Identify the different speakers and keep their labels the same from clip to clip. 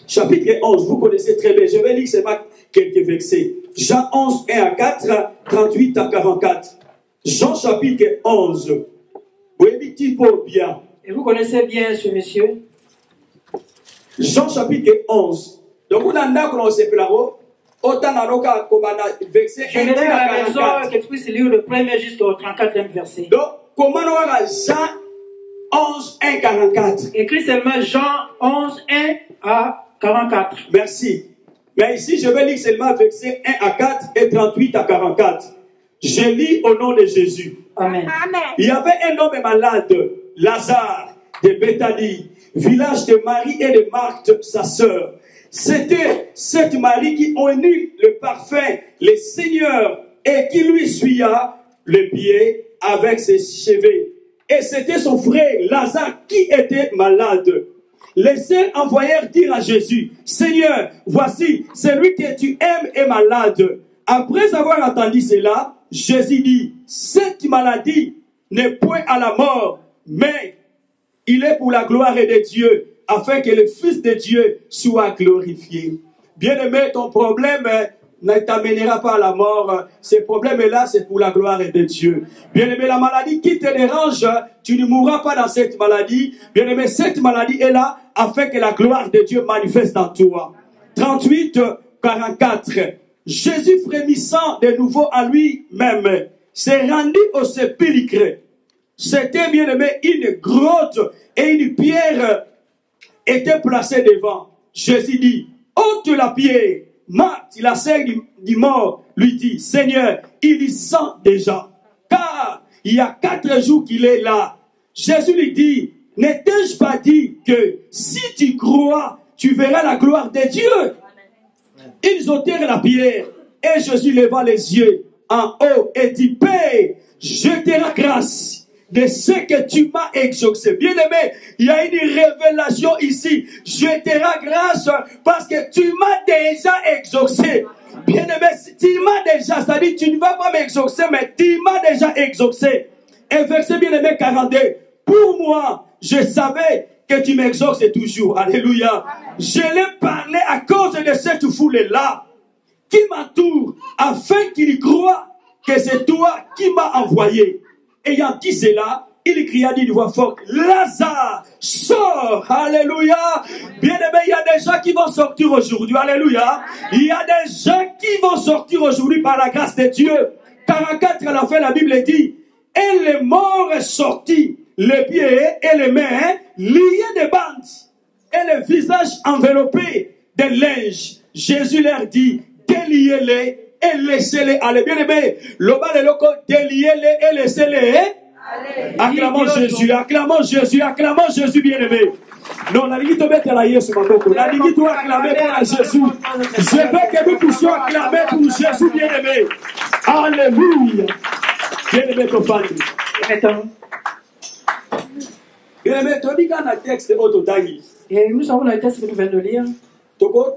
Speaker 1: Chapitre 11, vous connaissez très bien. Je vais lire seulement quelques versets. Jean 11, 1 à 4, 38 à 44. Jean chapitre 11. Oui, bien.
Speaker 2: Et vous connaissez bien ce monsieur?
Speaker 1: Jean chapitre 11. Donc, on a un acte, on s'est fait là-haut. Autant dans le cas, verset 1
Speaker 2: Je vais à la maison que tu puisses lire le premier jusqu'au 34e verset.
Speaker 1: Donc, comment on va Jean 11, 1, 44.
Speaker 2: Écrit seulement Jean 11, 1 à 44.
Speaker 1: Merci. Mais ici, je vais lire seulement versets 1 à 4 et 38 à 44. Je lis au nom de Jésus.
Speaker 2: Amen.
Speaker 3: Amen.
Speaker 1: Il y avait un homme malade, Lazare, de Béthanie, village de Marie et de Marthe, sa sœur. C'était cette Marie qui unit le parfum, le Seigneur, et qui lui essuya le pied avec ses cheveux. Et c'était son frère Lazare qui était malade. Les sœurs envoyèrent dire à Jésus, Seigneur, voici, celui que tu aimes est malade. Après avoir entendu cela, Jésus dit, cette maladie n'est point à la mort, mais il est pour la gloire de Dieu, afin que le Fils de Dieu soit glorifié. Bien-aimé, ton problème ne t'amènera pas à la mort. Ce problème-là, c'est pour la gloire de Dieu. Bien-aimé, la maladie qui te dérange, tu ne mourras pas dans cette maladie. Bien-aimé, cette maladie est là afin que la gloire de Dieu manifeste en toi. 38, 44. Jésus frémissant de nouveau à lui-même, s'est rendu au sépulcre. C'était, bien-aimé, une grotte et une pierre était placée devant. Jésus dit, ôte la pierre. Marthe, la sœur du mort, lui dit, Seigneur, il y sent déjà, car il y a 4 jours qu'il est là. Jésus lui dit, n'ai-je pas dit que si tu crois, tu verras la gloire de Dieu? Ils ôtèrent la pierre, et Jésus leva les yeux en haut et dit, Père, je te rends grâce de ce que tu m'as exaucé. Bien-aimé, il y a une révélation ici. Je te rends grâce parce que tu m'as déjà exaucé. Bien-aimé, tu m'as déjà, c'est-à-dire tu ne vas pas m'exaucer, mais tu m'as déjà exaucé. Et verset bien-aimé 42, pour moi, je savais que tu m'exauces toujours. Alléluia. Je l'ai parlé à cause de cette foule-là qui m'entoure, afin qu'il croie que c'est toi qui m'as envoyé. Ayant dit cela, il cria d'une voix forte, Lazare, sors! Alléluia! Bien-aimé, il y a des gens qui vont sortir aujourd'hui. Alléluia! Il y a des gens qui vont sortir aujourd'hui par la grâce de Dieu. 44 à la fin, la Bible dit, et les morts sortis, les pieds et les mains liés de bandes, et le visage enveloppé de linge. Jésus leur dit, déliez-les et laissez-les aller. Bien aimé, le bas de l'eau, déliez-les et laissez-les. Acclamons Jésus, acclamons Jésus, acclamons Jésus, bien aimé. Non, la limite tombe à la Yesu Mandoko. La limite doit acclamer pour Jésus. Je veux que nous puissions acclamer pour Jésus, bien aimé. Alléluia. Bien aimé, ton père. Bien aimé, tu dis qu'un texte autotagi.
Speaker 2: Et nous avons le texte que nous venons de lire.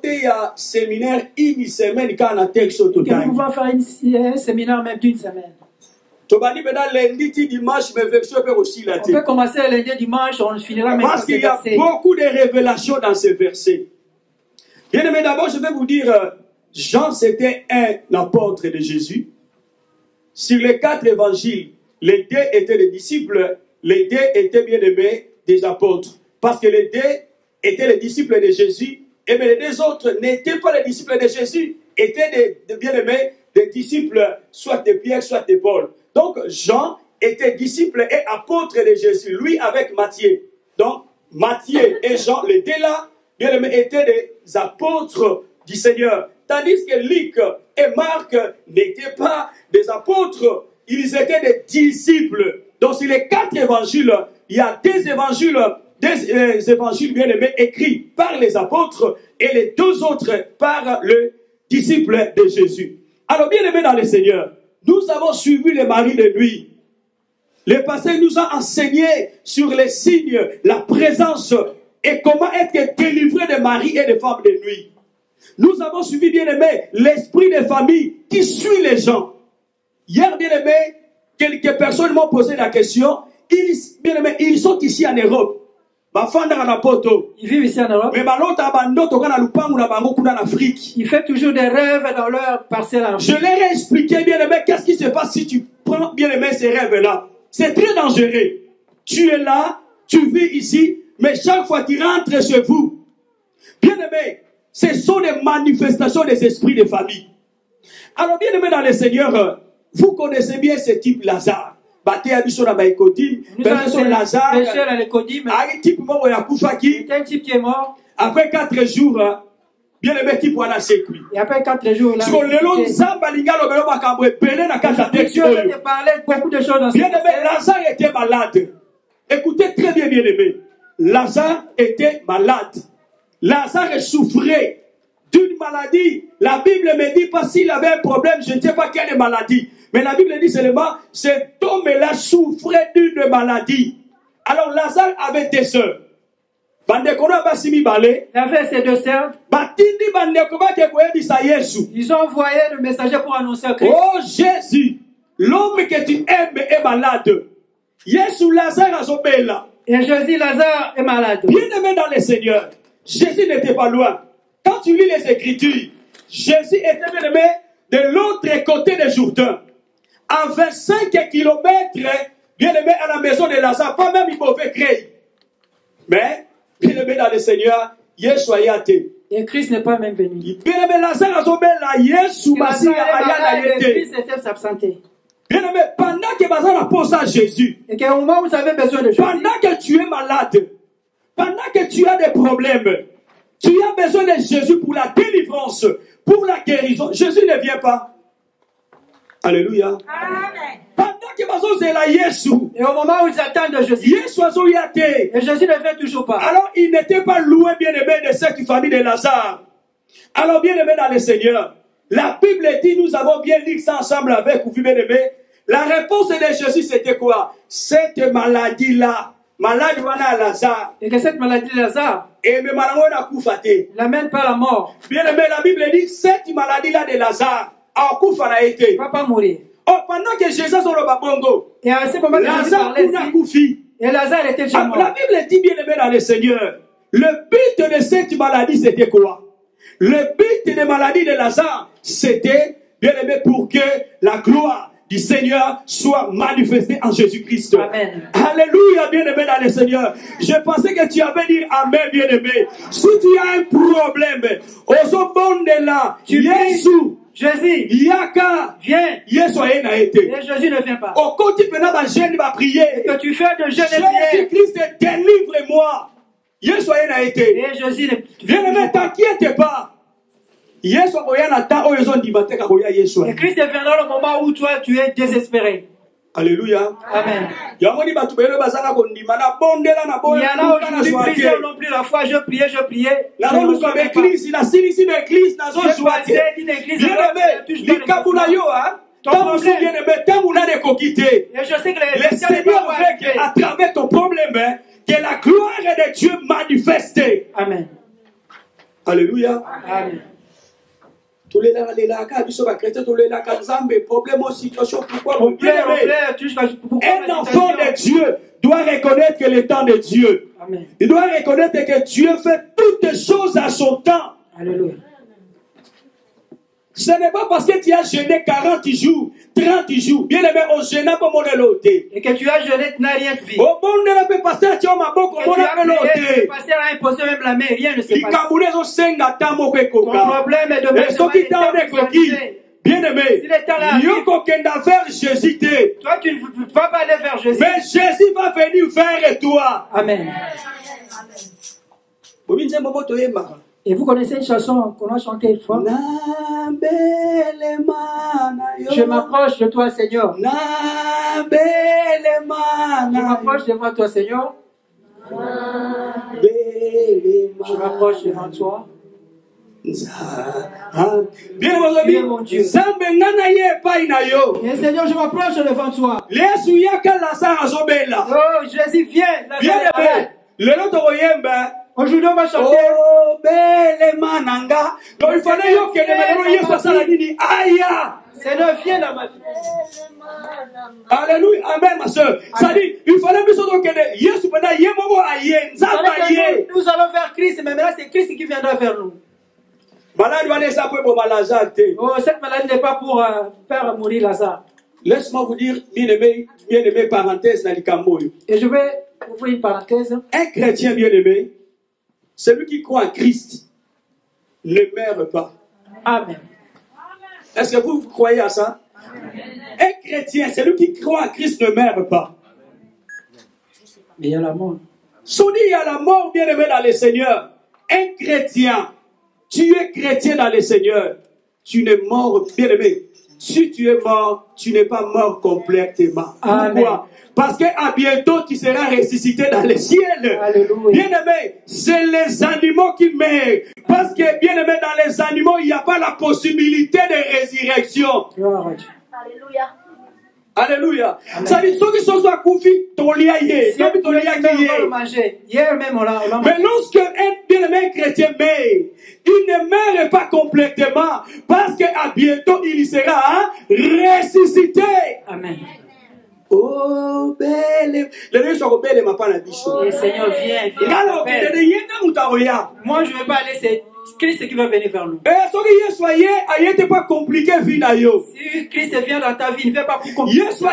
Speaker 1: Il y a un séminaire une semaine quand un texte autotagi.
Speaker 2: Nous pouvons faire un séminaire même d'une semaine.
Speaker 1: On peut
Speaker 2: commencer lundi, dimanche, on finira même
Speaker 1: parce qu'il y a beaucoup de révélations dans ces versets. Bien aimé, d'abord, je vais vous dire, Jean, c'était un apôtre de Jésus. Sur les 4 évangiles, les 2 étaient des disciples, les 2 étaient bien aimés des apôtres. Parce que les 2 étaient les disciples de Jésus, et mais les 2 autres n'étaient pas les disciples de Jésus, étaient des bien aimés, des disciples, soit de Pierre, soit de Paul. Donc, Jean était disciple et apôtre de Jésus, lui avec Matthieu. Donc, Matthieu et Jean, les 2 là, bien aimés, étaient des apôtres du Seigneur. Tandis que Luc et Marc n'étaient pas des apôtres, ils étaient des disciples. Donc, sur les 4 évangiles, il y a des évangiles bien aimés écrits par les apôtres et les 2 autres par le disciple de Jésus. Alors, bien aimés dans le Seigneur, nous avons suivi les maris de nuit. Le passé nous a enseigné sur les signes, la présence et comment être délivré des maris et des femmes de nuit. Nous avons suivi, bien aimé, l'esprit de famille qui suit les gens. Hier, bien aimé, quelques personnes m'ont posé la question. Bien aimé, ils sont ici en Europe. bafandaka na poto.
Speaker 2: Ils vivent ici en Europe.
Speaker 1: Mais balota bandoto kana lupangu na bango kuna en Afrique.
Speaker 2: Ils font toujours des rêves dans leur parcelle en
Speaker 1: Je leur ai expliqué, bien aimé, qu'est-ce qui se passe si tu prends, bien aimé, ces rêves-là. C'est très dangereux. Tu es là, tu vis ici, mais chaque fois tu rentres chez vous. Bien aimé, ce sont des manifestations des esprits de famille. Alors, bien aimé dans le Seigneur, vous connaissez bien ce type Lazare. Nous avons Lazare,
Speaker 2: un type qui est mort.
Speaker 1: Après 4 jours, bien aimé, type on a sécuit.
Speaker 2: Et après 4 jours, là,
Speaker 1: Dieu veut
Speaker 2: te parler beaucoup de choses dans ce
Speaker 1: bien aimé, Lazare était malade. Écoutez très bien, bien aimé. Lazare était malade. Lazare souffrait d'une maladie. La Bible ne me dit pas s'il avait un problème, je ne sais pas quelle maladie. Mais la Bible dit seulement, cet homme-là souffrait d'une maladie. Alors Lazare avait des sœurs. Il
Speaker 2: avait ses 2 sœurs. Ils ont envoyé le messager pour annoncer à Christ.
Speaker 1: Oh Jésus, l'homme que tu aimes est malade. Jésus, Lazare a là.
Speaker 2: Et Jésus, Lazare est malade.
Speaker 1: Bien aimé dans le Seigneur, Jésus n'était pas loin. Quand tu lis les Écritures, Jésus était bien aimé de l'autre côté du Jourdain. À 25 kilomètres, bien aimé à la maison de Lazare, pas même il pouvait créer. Mais, bien aimé dans le Seigneur, Yeshua y a été.
Speaker 2: Et Christ n'est pas même venu.
Speaker 1: Bien aimé Lazare a là, Yeshua
Speaker 2: et Christ était s'absenter.
Speaker 1: Bien aimé, pendant que Lazare a posé à Jésus,
Speaker 2: et qu'au moment où vous avez besoin de Jésus,
Speaker 1: pendant que tu es malade, pendant que tu as des problèmes, tu as besoin de Jésus pour la délivrance, pour la guérison. Jésus ne vient pas. Alléluia.
Speaker 3: Amen.
Speaker 1: Pendant que c'est là, Jésus.
Speaker 2: Et au moment où ils attendent Jésus,
Speaker 1: et
Speaker 2: Jésus ne vient toujours pas.
Speaker 1: Alors il n'était pas loin, bien aimé, de cette famille de Lazare. Alors bien aimé dans le Seigneur, la Bible dit, nous avons bien lu ça ensemble avec vous, bien aimé. La réponse de Jésus c'était quoi? Cette maladie-là, maladie à Lazare.
Speaker 2: Et que cette maladie de Lazare,
Speaker 1: et me
Speaker 2: n'amène pas la mort.
Speaker 1: Bien aimé, la Bible dit, cette maladie-là de Lazare, il
Speaker 2: ne va pas mourir.
Speaker 1: Oh, pendant que Jésus sur le babongo,
Speaker 2: et à ce moment
Speaker 1: Lazare
Speaker 2: et Lazare était déjà mort.
Speaker 1: La Bible dit bien aimé dans le Seigneur, le but de cette maladie c'était quoi? Le but de la maladie de Lazare c'était bien aimé pour que la gloire du Seigneur soit manifestée en Jésus-Christ.
Speaker 2: Amen.
Speaker 1: Alléluia, bien aimé dans le Seigneur. Je pensais que tu avais dit Amen, bien aimé. Si tu as un problème, au monde là, Jésus.
Speaker 2: Jésus,
Speaker 1: Yaka,
Speaker 2: viens.
Speaker 1: Jésus a été.
Speaker 2: Et Jésus ne vient pas.
Speaker 1: Au côté de la jeune va prier.
Speaker 2: Et que tu fais de jeûne et prière.
Speaker 1: Jésus-Christ, délivre-moi. Jésus a été.
Speaker 2: Et Jésus ne
Speaker 1: viens ne t'inquiète pas.
Speaker 2: Et Christ viendra le moment où toi tu es désespéré.
Speaker 1: Alléluia.
Speaker 2: Amen.
Speaker 1: Il y en a aujourd'hui,
Speaker 2: plusieurs n'ont plus la foi. Je priais. Je passais d'une église à l'autre. Et je sais que
Speaker 1: le Seigneur veut qu'à travers ton problème, que la gloire de Dieu manifeste.
Speaker 2: Amen.
Speaker 1: Alléluia.
Speaker 2: Amen.
Speaker 1: Un enfant de Dieu doit reconnaître que le temps de Dieu.
Speaker 2: Amen.
Speaker 1: Il doit reconnaître que Dieu fait toutes choses à son temps.
Speaker 2: Alléluia.
Speaker 1: Ce n'est pas parce que tu as jeûné 40 jours, 30 jours. Bien aimé, on jeûne pas mon éloté.
Speaker 2: Et que tu as jeûné, tu n'as rien de vie.
Speaker 1: Au monde de la paix, pasteur, tu as ma boque, mon éloté.
Speaker 2: Le pasteur a imposé même la main, rien ne se passe. Ton problème est de
Speaker 1: mettre bien aimé, Jésus.
Speaker 2: Toi, tu ne vas pas aller vers Jésus.
Speaker 1: Mais Jésus va venir vers toi.
Speaker 2: Amen. Et vous connaissez une chanson qu'on a chantée une fois? Je m'approche de toi, Seigneur. Je m'approche devant toi, Seigneur. Je m'approche devant toi.
Speaker 1: Bien mon Dieu. Et
Speaker 2: Seigneur, je m'approche devant toi.
Speaker 1: Oh,
Speaker 2: Jésus, viens.
Speaker 1: Bien aimé, le
Speaker 2: Aujourd'hui, on va chanter.
Speaker 1: Oh, belle mananga. Donc, il fallait que les Aya.
Speaker 2: Seigneur, viens dans ma vie.
Speaker 1: Alléluia. Amen, ma soeur. Ça dit, il fallait plus que Yesu pendant Yemomo Aye. Nzabaye.
Speaker 2: Nous allons vers Christ, mais maintenant c'est Christ qui viendra vers nous.
Speaker 1: Oh,
Speaker 2: cette maladie n'est pas pour faire mourir Lazare.
Speaker 1: Laisse-moi vous dire, bien-aimé, parenthèse,
Speaker 2: et je vais ouvrir une parenthèse.
Speaker 1: Un chrétien bien-aimé, celui qui croit en Christ, ne meurt pas.
Speaker 2: Amen.
Speaker 1: Est-ce que vous croyez à ça? Amen. Un chrétien, celui qui croit en Christ, ne meurt pas.
Speaker 2: Mais il y a la mort.
Speaker 1: Soudi, il y a la mort, bien-aimé, dans le Seigneur. Un chrétien, tu es chrétien dans le Seigneur, tu n'es mort, bien-aimé. Si tu es mort, tu n'es pas mort complètement. Pourquoi? Parce qu'à bientôt, tu seras ressuscité dans le ciel. Bien-aimé, c'est les animaux qui meurent. Parce que, bien-aimé, dans les animaux, il n'y a pas la possibilité de résurrection.
Speaker 2: Alléluia.
Speaker 1: Alléluia. Ça dit, ceux qui sont à Koufi, ton lien y est. Mais lorsque un bien-aimé chrétien meurt, il ne meurt pas complètement. Parce qu'à bientôt, il sera ressuscité.
Speaker 2: Amen.
Speaker 1: Oh, belle. Le Seigneur
Speaker 2: vient. Moi, je ne vais pas aller, c'est Christ qui va venir vers nous. Si Christ vient dans ta vie, il ne fait pas pour compliquer. Il ne fait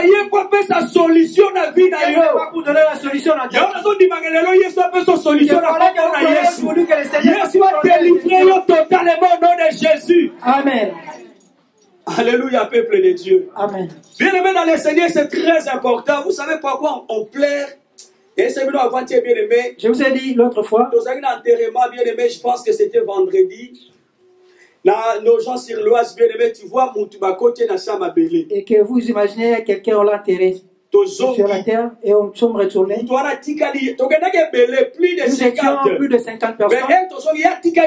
Speaker 2: pas pour donner la solution à ta vie. Amen.
Speaker 1: Alléluia, peuple de Dieu.
Speaker 2: Amen.
Speaker 1: Bien-aimé dans le Seigneur, c'est très important. Vous savez pourquoi on pleure? Et c'est avant-hier, bien-aimé.
Speaker 2: Je vous ai dit l'autre fois.
Speaker 1: Dans un enterrement, bien-aimé, je pense que c'était vendredi. Là, nos gens sur l'Oise, bien-aimé, tu vois,
Speaker 2: et que vous imaginez quelqu'un, on l'a enterré sur la terre et on sommes retournés. Nous étions plus de 50 personnes.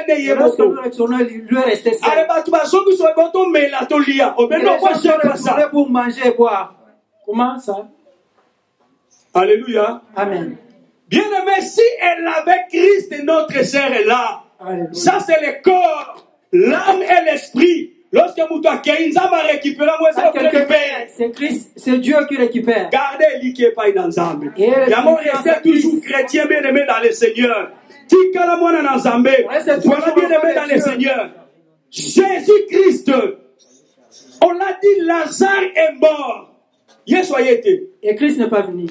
Speaker 2: Et lorsque nous retournons, lui est resté seul. Les gens sont retournés pour manger et boire. Comment ça?
Speaker 1: Alléluia.
Speaker 2: Amen.
Speaker 1: Bien-aimé, si elle avait Christ, notre sœur est là. Alléluia. Ça, c'est le corps, l'âme et l'esprit. Lorsque vous va récupérer,
Speaker 2: c'est Christ, c'est Dieu qui récupère.
Speaker 1: Gardez lui qui est pas dans l'âme. Il y a toujours chrétien bien-aimé dans le Seigneur. Voilà bien-aimé dans le Seigneur. Jésus-Christ, on l'a dit, Lazare est mort.
Speaker 2: Et Christ n'est pas venu.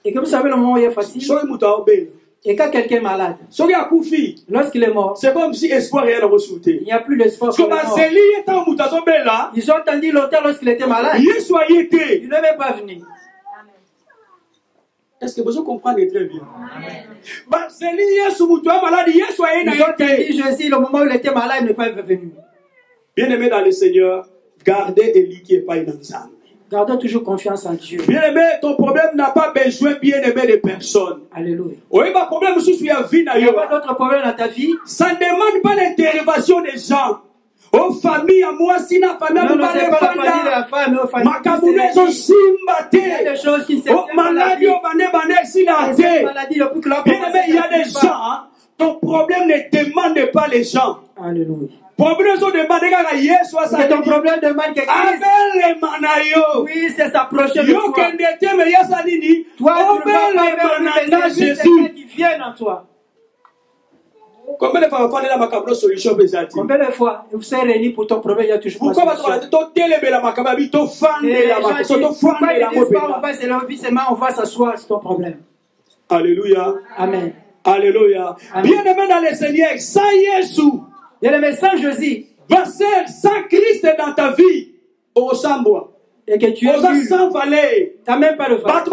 Speaker 1: Et
Speaker 2: que vous savez le moment où il est facile. Et quand quelqu'un est malade, lorsqu'il est mort,
Speaker 1: c'est comme si espoir est ressuscité.
Speaker 2: Il n'y a plus d'espoir. Ils ont attendu longtemps lorsqu'il était malade. Il n'est même pas venu.
Speaker 1: Est-ce que vous comprenez très bien?
Speaker 2: Ils ont attendu Jésus le moment où il était malade, il n'est pas venu.
Speaker 1: Bien-aimé dans le Seigneur, gardez Élie qui est pas dans l'âme.
Speaker 2: Gardez toujours confiance en Dieu.
Speaker 1: Bien-aimé, ton problème n'a pas besoin, bien-aimé, de personne.
Speaker 2: Alléluia.
Speaker 1: Oui, ma problème, il n'y a
Speaker 2: pas d'autre problème dans ta vie.
Speaker 1: Ça ne demande pas l'intervention des gens. Aux familles, à moi, si la famille,
Speaker 2: non, c'est pas la famille de la femme, aux familles.
Speaker 1: Il y
Speaker 2: a des choses qui se font.
Speaker 1: Maladie, bien-aimé, il y a des gens, ton problème ne demande pas les gens.
Speaker 2: Alléluia.
Speaker 1: C'est
Speaker 2: ton problème demande que Christ. Oui, c'est s'approcher de toi. Toi, tu ne vas pas Jésus qui vient en toi.
Speaker 1: Combien de
Speaker 2: fois vous serez réunis pour ton problème, il y a toujours
Speaker 1: pas de solution.
Speaker 2: On va s'asseoir sur ton problème.
Speaker 1: Alléluia.
Speaker 2: Amen.
Speaker 1: Alléluia. Bien-aimé dans le Seigneur, sans Jésus.
Speaker 2: Bien-aimé, sans Jésus.
Speaker 1: Sans Christ dans ta vie, au Sambois.
Speaker 2: Et que tu es
Speaker 1: sans valeur.
Speaker 2: Tu n'as même pas de valeur.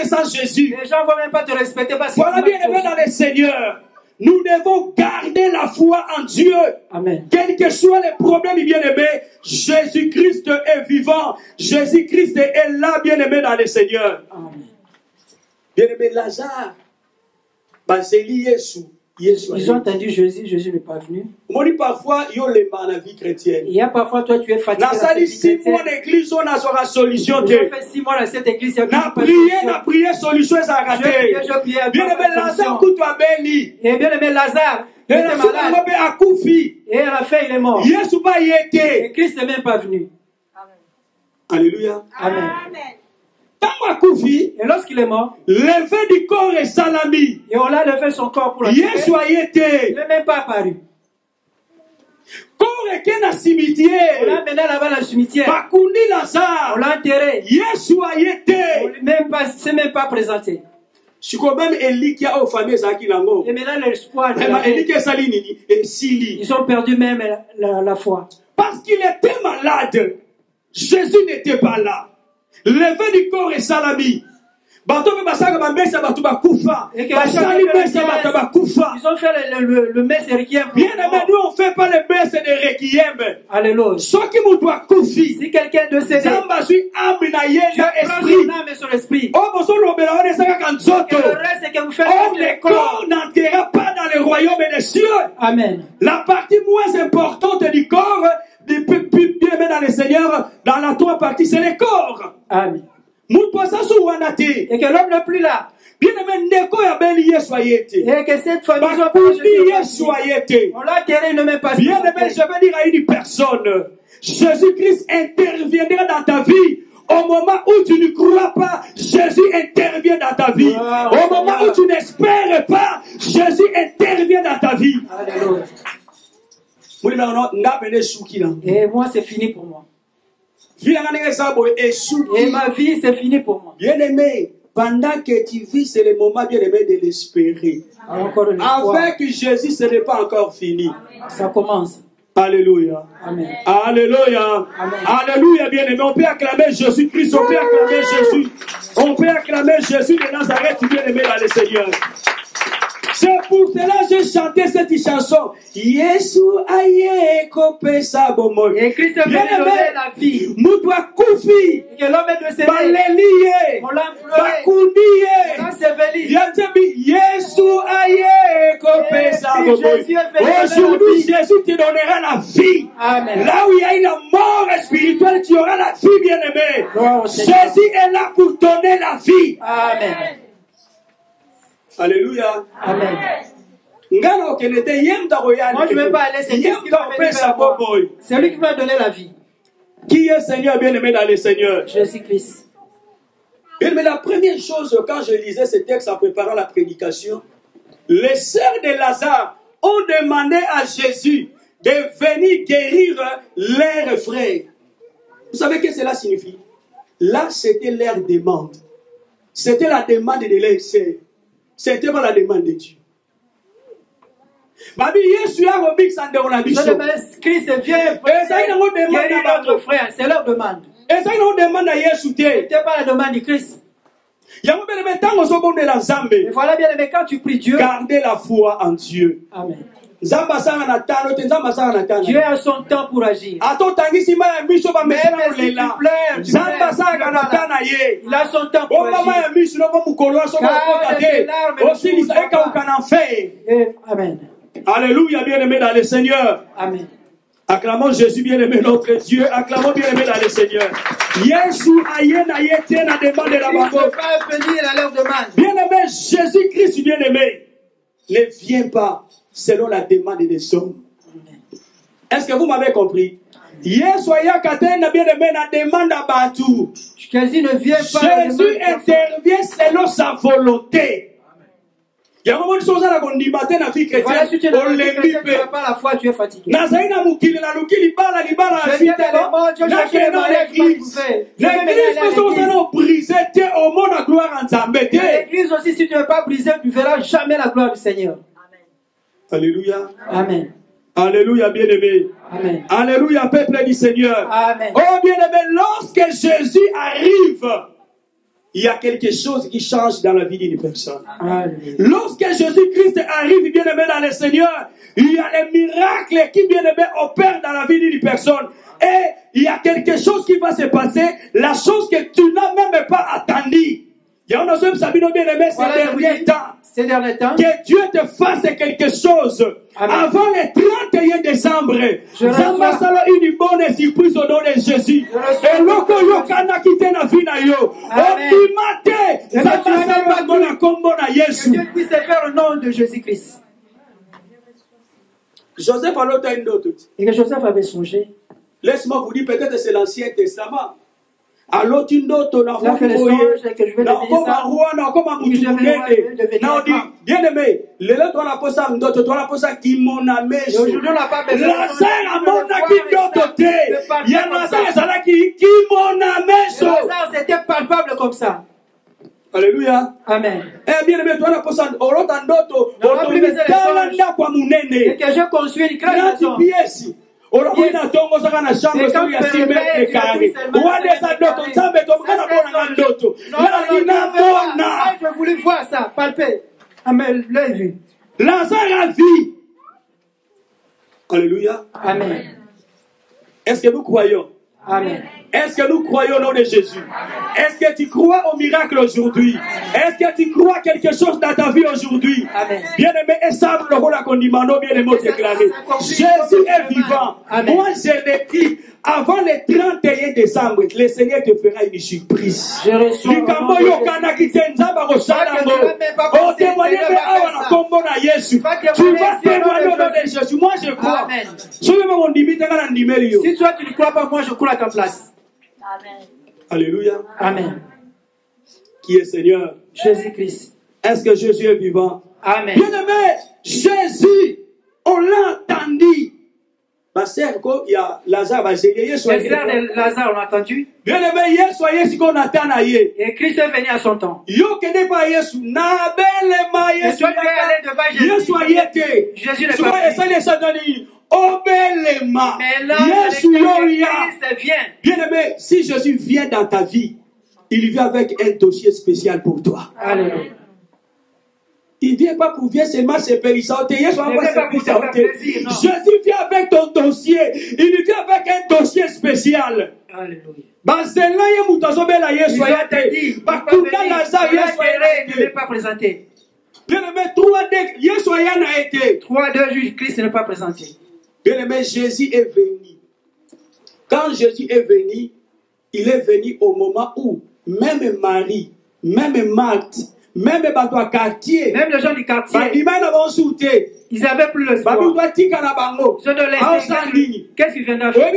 Speaker 1: Sans Jésus.
Speaker 2: Les gens ne vont même pas te respecter parce que
Speaker 1: voilà, bien-aimé dans le Seigneur. Nous devons garder la foi en Dieu.
Speaker 2: Amen.
Speaker 1: Quels que soient les problèmes, bien-aimé, Jésus-Christ est vivant. Jésus-Christ est là, bien-aimé dans le Seigneur.
Speaker 2: Amen.
Speaker 1: Bien-aimé, Lazare, c'est Jésus.
Speaker 2: Ils ont entendu Jésus, Jésus n'est pas venu.
Speaker 1: Parfois, il
Speaker 2: y a parfois, toi, tu es fatigué. Ils ont fait 6 mois dans cette église. Il n'y a
Speaker 1: prié, solution est arrêtée.
Speaker 2: Et bien aimé Lazare, il était malade. Et à la fin, il est mort. Et Christ n'est même pas venu.
Speaker 1: Alléluia.
Speaker 2: Amen. Et lorsqu'il est mort,
Speaker 1: levé du corps et salami.
Speaker 2: Et on l'a levé son corps pour le
Speaker 1: tuer.
Speaker 2: Il n'est même pas apparu.
Speaker 1: Corps est dans le cimetière.
Speaker 2: On l'a mené là-bas dans le cimetière.
Speaker 1: Lazare.
Speaker 2: On l'a enterré.
Speaker 1: Il
Speaker 2: ne s'est même pas présenté.
Speaker 1: Je crois même Eli qui a au famille Zaki Lango.
Speaker 2: Et maintenant l'espoir.
Speaker 1: Ils
Speaker 2: ont perdu même la foi.
Speaker 1: Parce qu'il était malade. Jésus n'était pas là. Levé du corps et salami. Ils ont fait
Speaker 2: le messe et requiem.
Speaker 1: Bien aimé, nous on fait pas le messe de requiem.
Speaker 2: Alléluia.
Speaker 1: Si
Speaker 2: quelqu'un de ces
Speaker 1: âme
Speaker 2: et son esprit.
Speaker 1: Le reste que vous faites, le corps n'entrera pas dans le royaume des cieux.
Speaker 2: Amen.
Speaker 1: La partie moins importante du corps, bien aimé dans le Seigneur, dans la 3 parties, c'est le corps.
Speaker 2: Amen.
Speaker 1: Et
Speaker 2: que l'homme n'est plus là.
Speaker 1: Bien aimé,
Speaker 2: et que cette famille on l'a enterré, il ne m'est pas.
Speaker 1: Bien aimé, je vais dire à une personne, Jésus-Christ interviendra dans ta vie. Au moment où tu ne crois pas, Jésus intervient dans ta vie. Au moment où tu n'espères pas, Jésus intervient dans ta vie.
Speaker 2: Alléluia. Et moi, c'est fini pour moi. Et ma vie, c'est fini pour moi.
Speaker 1: Bien aimé, pendant que tu vis, c'est le moment bien aimé de l'espérer. Avec Jésus, ce n'est pas encore fini.
Speaker 2: Ça commence.
Speaker 1: Alléluia.
Speaker 2: Amen.
Speaker 1: Alléluia.
Speaker 2: Amen.
Speaker 1: Alléluia, bien aimé. On peut acclamer Jésus-Christ. On peut acclamer Jésus. On peut acclamer Jésus de Nazareth, bien aimé dans le Seigneur. C'est pour cela que j'ai chanté cette chanson. Yesu aye kope sabomo.
Speaker 2: Et Christ est venu donner la vie.
Speaker 1: Mutwa kufi.
Speaker 2: Que l'homme est décédé.
Speaker 1: Baleliye.
Speaker 2: On l'a pleuré.
Speaker 1: Bakundiye.
Speaker 2: On l'a séveli.
Speaker 1: Yesu aye kope sabomo. Aujourd'hui, Jésus te donnera la vie.
Speaker 2: Amen.
Speaker 1: Là où il y a une mort spirituelle, tu auras la vie, bien-aimé. Jésus est là pour donner la vie.
Speaker 2: Amen.
Speaker 1: Alléluia.
Speaker 2: Amen.
Speaker 1: Moi, je
Speaker 2: ne veux pas aller, c'est lui qui va donner la vie.
Speaker 1: Qui est Seigneur bien-aimé dans le Seigneur?
Speaker 2: Jésus-Christ.
Speaker 1: Mais la première chose, quand je lisais ce texte en préparant la prédication, les sœurs de Lazare ont demandé à Jésus de venir guérir leurs frères. Vous savez ce que cela signifie? Là, c'était leur demande. C'était la demande de leurs sœurs. C'était pas la demande de Dieu.
Speaker 2: Christ vient guérir notre frère. C'est leur demande. C'était pas la demande de Christ. Et voilà bien aimé, quand tu pries Dieu,
Speaker 1: gardez la foi en Dieu.
Speaker 2: Amen.
Speaker 1: Dieu
Speaker 2: a son temps pour agir.
Speaker 1: Il a son temps pour agir.
Speaker 2: Amen.
Speaker 1: Alléluia, bien-aimé dans le Seigneur.
Speaker 2: Amen.
Speaker 1: Acclamons Jésus, bien-aimé, notre Dieu. Acclamons bien-aimé dans le Seigneur. Bien-aimé, Jésus-Christ, bien-aimé, ne vient pas selon la demande des hommes. Est-ce que vous m'avez compris? Jésus
Speaker 2: ne vient pas.
Speaker 1: Jésus intervient selon sa volonté. Il y a un moment de choses à la condimenter dans la vie chrétienne.
Speaker 2: Voilà, si tu n'as pas la foi, tu es fatigué. L'église aussi, si tu ne veux pas briser, tu ne verras jamais la gloire du Seigneur.
Speaker 1: Alléluia.
Speaker 2: Amen.
Speaker 1: Alléluia, bien-aimé.
Speaker 2: Amen.
Speaker 1: Alléluia, peuple du Seigneur.
Speaker 2: Amen.
Speaker 1: Oh, bien-aimé, lorsque Jésus arrive, il y a quelque chose qui change dans la vie d'une personne.
Speaker 2: Amen.
Speaker 1: Lorsque Jésus-Christ arrive, bien-aimé, dans le Seigneur, il y a des miracles qui, bien-aimé, opèrent dans la vie d'une personne. Et il y a quelque chose qui va se passer, la chose que tu n'as même pas attendue. Il y a un autre bien-aimé ces derniers temps.
Speaker 2: ces derniers temps,
Speaker 1: que Dieu te fasse quelque chose. Amen. Avant le 31 décembre, Zamba sala une bonne surprise au nom de Jésus. Et loko yo kana kite na vie na yo. Opimate, Zamba sala na kombo na Yesu.
Speaker 2: Que Dieu puisse faire au nom de Jésus-Christ.
Speaker 1: Joseph a l'autre une autre.
Speaker 2: Et que Joseph avait songé.
Speaker 1: Laisse-moi vous dire, peut-être que c'est l'Ancien Testament. Alors tu notes, on a
Speaker 2: fait le songe que je vais devenir ça.
Speaker 1: Bien aimé, le là toi la pose ça ndoto, toi la pose ça qui mon amé.
Speaker 2: Aujourd'hui on n'a pas besoin.
Speaker 1: La sœur a mon qui ndoto te. Il y a la sœur ça là qui mon amé.
Speaker 2: Ça c'était palpable comme ça.
Speaker 1: Alléluia.
Speaker 2: Amen.
Speaker 1: Eh bien aimé, toi la pose ça orota ndoto, otomikala kwa munene.
Speaker 2: Et que je construis une grande maison.
Speaker 1: Olokuina tongo saka na chambre sur ya 6 mètres carrés. Wade sa ndoto nzambe tomkana bona na ndoto.
Speaker 2: Là je voulais voir ça, palper. Amen, l'œil vu.
Speaker 1: Lazare a vie. Alléluia.
Speaker 2: Amen.
Speaker 1: Est-ce que nous croyons?
Speaker 2: Amen.
Speaker 1: Est-ce que nous croyons au nom de Jésus? Est-ce que tu crois au miracle aujourd'hui? Est-ce que tu crois quelque chose dans ta vie aujourd'hui? Bien-aimé, et ça, le rôle à condimano, bien-aimé, déclaré. Jésus est vivant.
Speaker 2: Amen.
Speaker 1: Moi, je l'ai dit, avant le 31 décembre, le Seigneur te fera une surprise.
Speaker 2: Je reçois.
Speaker 1: Tu vas témoigner au nom de Jésus. Moi, je crois.
Speaker 2: Si toi, tu ne crois pas, moi, je crois à ta place.
Speaker 3: Amen.
Speaker 1: Alléluia.
Speaker 2: Amen.
Speaker 1: Qui est Seigneur?
Speaker 2: Jésus-Christ.
Speaker 1: Est-ce que Jésus est vivant?
Speaker 2: Amen.
Speaker 1: Bien-aimé, Jésus, on l'a entendu. Ma sœur, il y a Lazare,
Speaker 2: Lazare, on l'a entendu.
Speaker 1: Bien-aimé, soyez ce qu'on attend.
Speaker 2: Et Christ est venu à son temps.
Speaker 1: Yo qui n'est pas Jésus, na belle
Speaker 2: et toi, tu es allé devant Jésus. Jésus n'est pas venu. Mais là, Christ vient.
Speaker 1: Bien-aimé, si Jésus vient dans ta vie, il vient avec un dossier spécial pour toi.
Speaker 2: Alléluia.
Speaker 1: Il ne vient pas pour bien seulement se périsser. Jésus vient avec ton dossier. Il vient avec un dossier spécial.
Speaker 2: Alléluia. Il n'est pas présenté.
Speaker 1: Bien-aimé,
Speaker 2: 3-2 juges, Christ n'est pas présenté.
Speaker 1: Bien-aimé, Jésus est venu. Quand Jésus est venu, il est venu au moment où même Marie, même Marthe, même les quartier,
Speaker 2: même les gens du quartier,
Speaker 1: ils
Speaker 2: avaient plus le soin. Ils ont de l'esprit. Qu'est-ce qu'il vient de faire?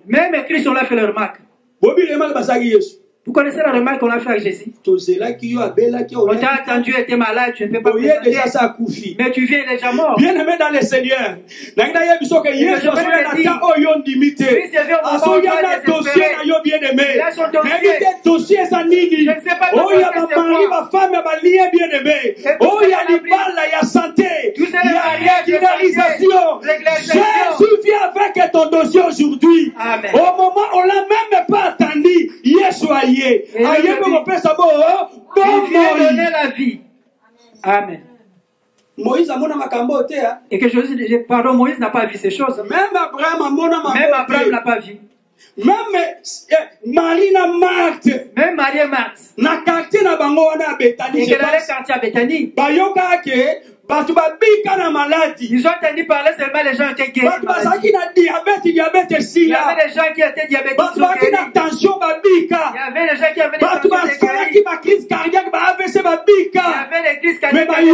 Speaker 2: Même Christ, on l'a fait la remarque. Vous connaissez la remarque qu'on a fait avec Jésus? On t'a attendu, tu étais malade, tu ne peux pas présenter. Mais tu viens déjà mort.
Speaker 1: Bien-aimé dans le Seigneur. Jésus vient avec ton dossier aujourd'hui. Au moment où on l'a même pas attendu.
Speaker 2: Il vient donner la vie. Amen.
Speaker 1: Moïse a mon makambo te.
Speaker 2: Et que Jésus dit, pardon, Moïse n'a pas vu ces choses.
Speaker 1: Même Abraham
Speaker 2: n'a pas vu.
Speaker 1: Même Marie n'a Marthe.
Speaker 2: Même Marie et Marthe.
Speaker 1: Na quartier na bango wana Bethanie.
Speaker 2: Et que dans le quartier à Bethanie.
Speaker 1: Bayoka ke.
Speaker 2: Ils ont entendu parler seulement les gens étaient guéris. Il y avait des gens qui étaient diabétiques. Il y avait des gens qui avaient des
Speaker 1: crises cardiaques. Il y
Speaker 2: avait des crises cardiaques. Ils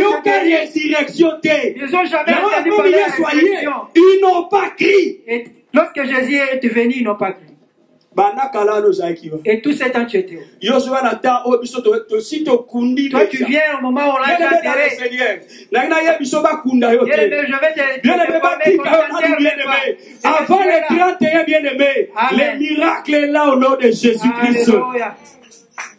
Speaker 2: n'ont jamais entendu parler de la résurrection.
Speaker 1: Ils n'ont pas crié.
Speaker 2: Et lorsque Jésus est venu, ils n'ont pas crié. Et tout ce temps tu étais. Toi tu viens au moment où on l'a enterré.
Speaker 1: Avant le 31 bien-aimé, les miracles est là au nom de Jésus-Christ.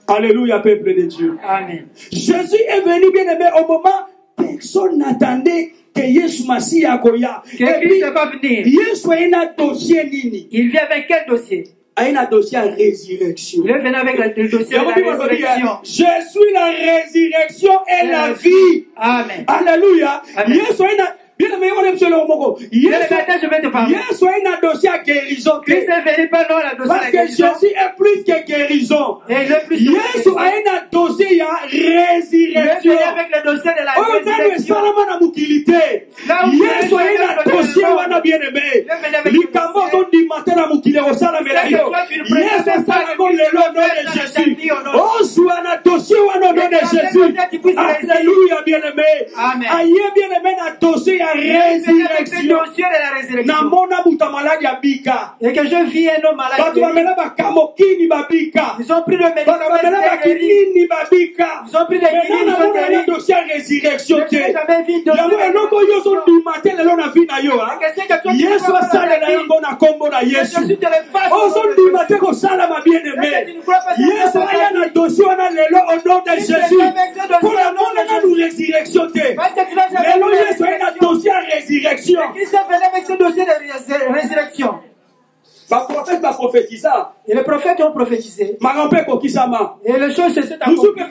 Speaker 1: Alléluia, peuple de Dieu.
Speaker 2: Amen.
Speaker 1: Jésus est venu bien-aimé au moment personne n'attendait que Yesu Massia akoya.
Speaker 2: Que Christ va venir.
Speaker 1: Yesu a un dossier nini.
Speaker 2: Il vient avec quel dossier?
Speaker 1: Un dossier à résurrection.
Speaker 2: Il est venu avec le dossier de la résurrection.
Speaker 1: Je suis la résurrection et la vie.
Speaker 2: Amen.
Speaker 1: Alléluia. Bien aimé, on aime selon Moko.
Speaker 2: Je vais te parler.
Speaker 1: Yesu a un dossier à guérison.
Speaker 2: Christ est venu pas non la dossier
Speaker 1: parce que Jésus est plus que guérison. Yesu a un dossier à résurrection.
Speaker 2: Avec le dossier de la résurrection.
Speaker 1: Yesu a un dossier wana bien aimé. Likambo sont du matin à mukile au salamela yo. Yesu a salamo le nom de Jésus. Oh, soit un dossier wana nom de Jésus. Alléluia bien aimé.
Speaker 2: Amen.
Speaker 1: Aïe bien aimé un dossier à résurrection. Namona buta maladi ya bika.
Speaker 2: Et que je vis un homme malade.
Speaker 1: Batu bamela bakamokini babika.
Speaker 2: Ils ont pris le médicament.
Speaker 1: Batu bamela bakinini babika.
Speaker 2: Ils ont pris des guéris.
Speaker 1: Namona dossier à résurrection.
Speaker 2: Jamais vu de
Speaker 1: Yango eloko yo so du matin lelo na vie na yo. Yesu asalela yango na kombo na Yesu. Ozo du matin ko sala ma bien aimé. Yesu aya na dossier wana lelo au nom de Jésus. Pour la mort na nous résurrection te. Lelo Yesu aya na dossier à résurrection.
Speaker 2: Christ est venu avec ce dossier de résurrection.
Speaker 1: Le prophète va prophétiser.
Speaker 2: Et les prophètes ont prophétisé.
Speaker 1: Et
Speaker 2: les choses se sont accomplies.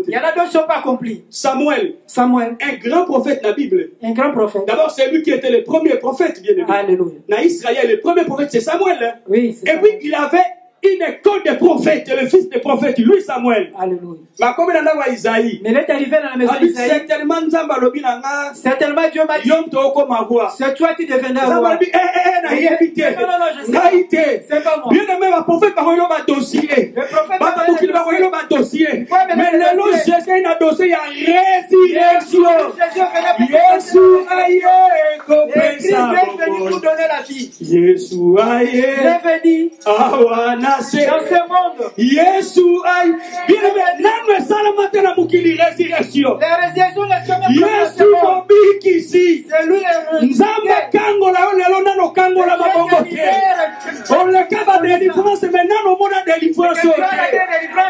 Speaker 2: Il y en a d'autres qui ne sont pas accomplies.
Speaker 1: Samuel, un grand prophète de la Bible.
Speaker 2: Un grand prophète.
Speaker 1: D'abord, c'est lui qui était le premier prophète, bien aimé.
Speaker 2: Alléluia.
Speaker 1: Dans Israël, le premier prophète, c'est Samuel.
Speaker 2: Oui,
Speaker 1: et puis, il avait une école de prophètes, le fils des prophètes, lui Samuel.
Speaker 2: Alléluia.
Speaker 1: Mais
Speaker 2: il est arrivé dans la maison d'Isaïe. Certainement Dieu m'a dit, c'est toi qui deviendras roi. Non, je sais. C'est pas moi.
Speaker 1: Bien aimé, le prophète va avoir un dossier. Le prophète va avoir un dossier. Mais le nom Jésus a un dossier à résurrection. Jésus aïe,
Speaker 2: Christ est venu pour donner la vie.
Speaker 1: Jésus aïe.
Speaker 2: Il est venu. Dans
Speaker 1: ce monde, Yesu aïe, bien aimé, n'aime ça le matin la mukili résurrection. Yesu mobiki ici. Nzamba kango la on lelo no kango la mabongo te. On le kaba de délivrance maintenant on mona délivrance.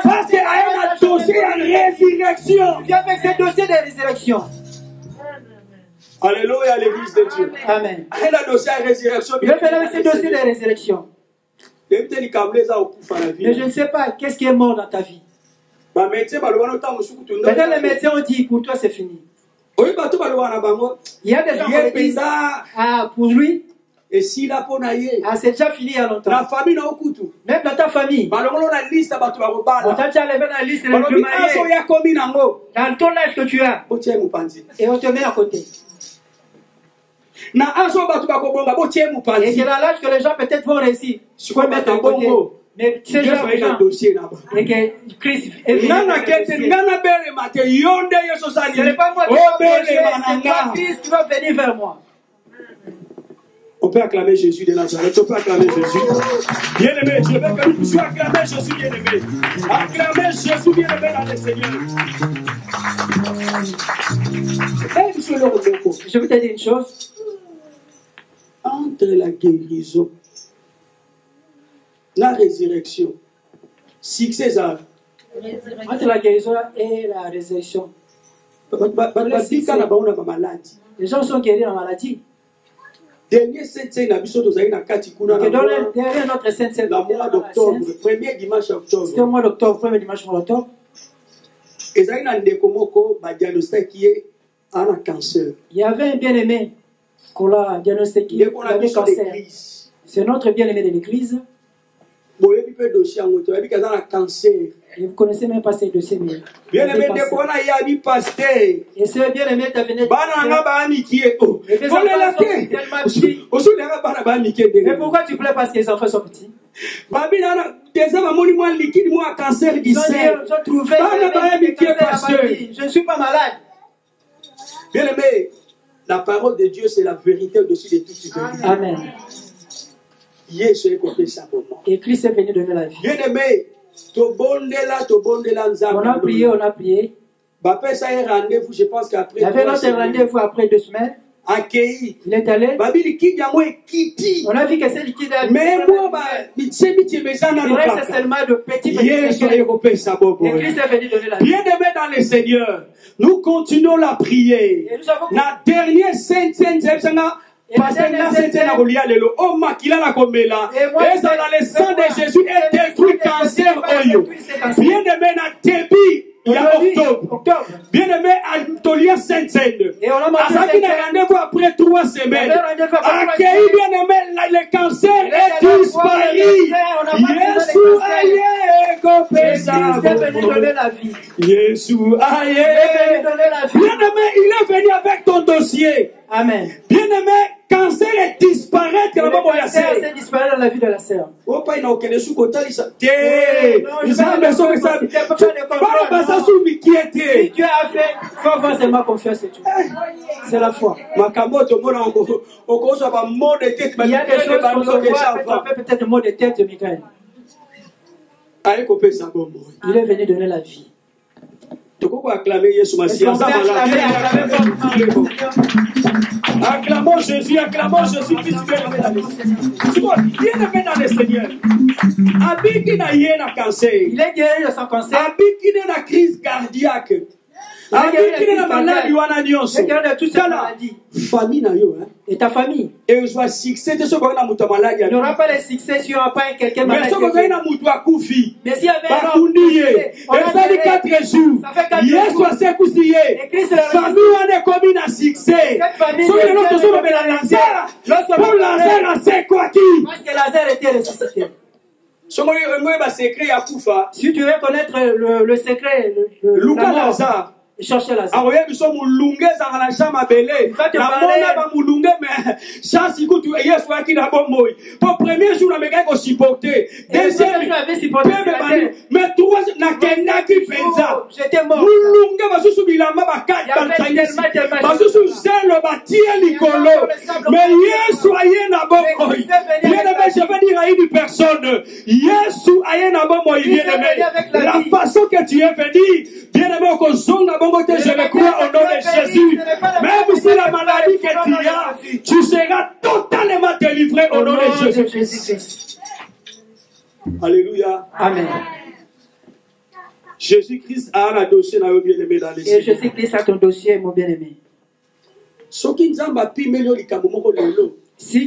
Speaker 1: Parce qu'il y a un dossier à résurrection.
Speaker 2: Viens avec ce dossier de résurrection.
Speaker 1: Alléluia à l'église de Dieu.
Speaker 2: Amen.
Speaker 1: Il y a un dossier à résurrection.
Speaker 2: Viens avec ce dossier de résurrection. Mais je ne sais pas, qu'est-ce qui est mort dans ta vie? Peut-être les médecins ont dit, pour toi c'est fini. Il y a des gens qui disent, ah, pour lui, ah, c'est déjà fini il y a longtemps. Même dans ta famille. Quand tu as levé la liste, dans ton âge que tu as, et on te met à côté. Et c'est dans l'âge que les gens peut-être vont réussir. Tu peux mettre à côté. Mais ces gens, et que Christ est venu. Ce n'est pas moi qui vais c'est Christ qui va venir vers moi.
Speaker 1: On peut acclamer Jésus de Nazareth. On peut acclamer Jésus. Bien aimé, je veux que nous puissions acclamer Jésus bien aimé. Acclamer Jésus bien aimé dans le Seigneur.
Speaker 2: Je vais te dire une chose.
Speaker 1: Entre la guérison, la résurrection, César.
Speaker 2: Entre la guérison et la résurrection. Les gens sont guéris en maladie.
Speaker 1: Dernier Saint-Saint,
Speaker 2: derrière notre Saint-Saint,
Speaker 1: le mois d'octobre, premier dimanche d'octobre.
Speaker 2: C'était au mois d'octobre, premier dimanche d'octobre.
Speaker 1: Il
Speaker 2: y avait un bien-aimé qu'on l'a diagnostiqué. Il avait cancer. C'est notre bien-aimé de l'église. Et vous connaissez même pas ces dossiers.
Speaker 1: Bien-aimé,
Speaker 2: et ce bien-aimé est venu. Mais pourquoi tu plais parce que les enfants sont petits? Ils ont trouvé je ne suis pas malade.
Speaker 1: Bien-aimé, la parole de Dieu, c'est la vérité au-dessus de toute vérité.
Speaker 2: Amen. Et Christ est venu donner la vie.
Speaker 1: Bien-aimé,
Speaker 2: on a prié, on a prié.
Speaker 1: Rendez-vous, je pense qu'après.
Speaker 2: Il y avait notre rendez-vous après 2 semaines. Il est allé. On a vu que c'est liquide.
Speaker 1: Mais moi,
Speaker 2: il reste seulement de petits. Et Christ est venu donner la vie.
Speaker 1: Bien-aimé dans le Seigneur, nous continuons la prier. La dernière sainte. Parce que la Sainte oh makila la komela. Et ça le sang de Jésus est détruit cancer oyo. Bien aimé na début il y a octobre. Bien aimé à Tolia Sainte.
Speaker 2: Et on a marqué
Speaker 1: rendez-vous après semaines. Accueillis, bien-aimé, le cancer est disparu. Jésus aïe,
Speaker 2: Jésus est venu donner la vie.
Speaker 1: Jésus aïe. Bien-aimé, il est venu avec ton dossier.
Speaker 2: Amen.
Speaker 1: Bien-aimé, cancer est disparaître.
Speaker 2: Le cancer c'est disparaître dans la vie de la sœur.
Speaker 1: Oh, pas une sous côté ça.
Speaker 2: Si Dieu a fait, il faut avoir seulement confiance et tout. C'est la foi. Il y a des choses qu'on se voit, peut-être mot de tête de migraine. Il est venu donner la vie.
Speaker 1: Acclamons Jésus, acclamons Jésus Christ. Bien-aimé dans le Seigneur. Abiki na yé na cancer.
Speaker 2: Il est guéri de son cancer.
Speaker 1: Abiki na crise cardiaque. Abiki na maladie wana nyonso.
Speaker 2: Il est guéri de toute cette maladie.
Speaker 1: Famille na yo, hein.
Speaker 2: Et ta famille.
Speaker 1: Et je vois succès de ce qu'on a mutu maladie.
Speaker 2: Il n'y aura pas de succès si on n'a pas quelqu'un malade.
Speaker 1: Mais ce qu'on a na mutu akufi.
Speaker 2: Mais s'il y avait un homme,
Speaker 1: on a dit 4 jours.
Speaker 2: Ça fait 4
Speaker 1: jours. Yesu asekousiye. Famille wana comme na succès.
Speaker 2: Cette famille.
Speaker 1: So que l'autre so la Lazare. Pour Lazare c'est quoi qui?
Speaker 2: Parce que Lazare était ressuscité.
Speaker 1: Si
Speaker 2: tu veux connaître le secret,
Speaker 1: Lucas Lazare.
Speaker 2: Cherchez Lazare.
Speaker 1: Il va te parler. Pour premier jour, mais deuxième mais trois j'étais mort. Mais soyez na bon. Je vais dire à une personne, la façon que tu es venu, bien aimé, je le crois au nom de Jésus. Même si la maladie que tu as, tu seras totalement délivré au nom de Jésus. Alléluia.
Speaker 2: Amen.
Speaker 1: Jésus-Christ a un dossier dans le bien-aimé dans les cieux.
Speaker 2: Et Jésus-Christ a ton dossier, mon bien-aimé. Si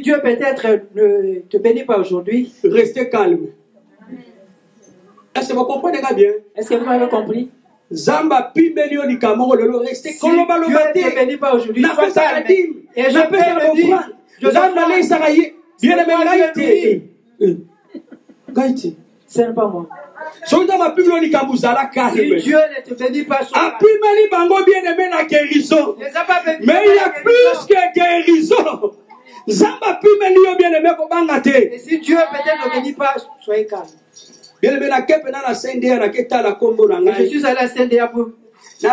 Speaker 2: Dieu peut-être ne te bénit pas aujourd'hui,
Speaker 1: restez calme. Est-ce que vous comprenez bien?
Speaker 2: Est-ce que vous m'avez compris?
Speaker 1: Zamba pimeli likamoro lelo restez
Speaker 2: si Dieu ne te bénit pas aujourd'hui, sois calme. Et je peux le dire.
Speaker 1: Zamba le saraye. Bien aimé Gaïti.
Speaker 2: C'est pas moi.
Speaker 1: Si Dieu ne
Speaker 2: te bénit pas, sois calme.
Speaker 1: Bien aimé la guérison. Mais il y a plus que guérison. Zamba pimeli bien aimé kobangate.
Speaker 2: Et si Dieu peut-être ne bénit pas, soyez calme.
Speaker 1: Je suis allé à la CNDA pour.
Speaker 2: Je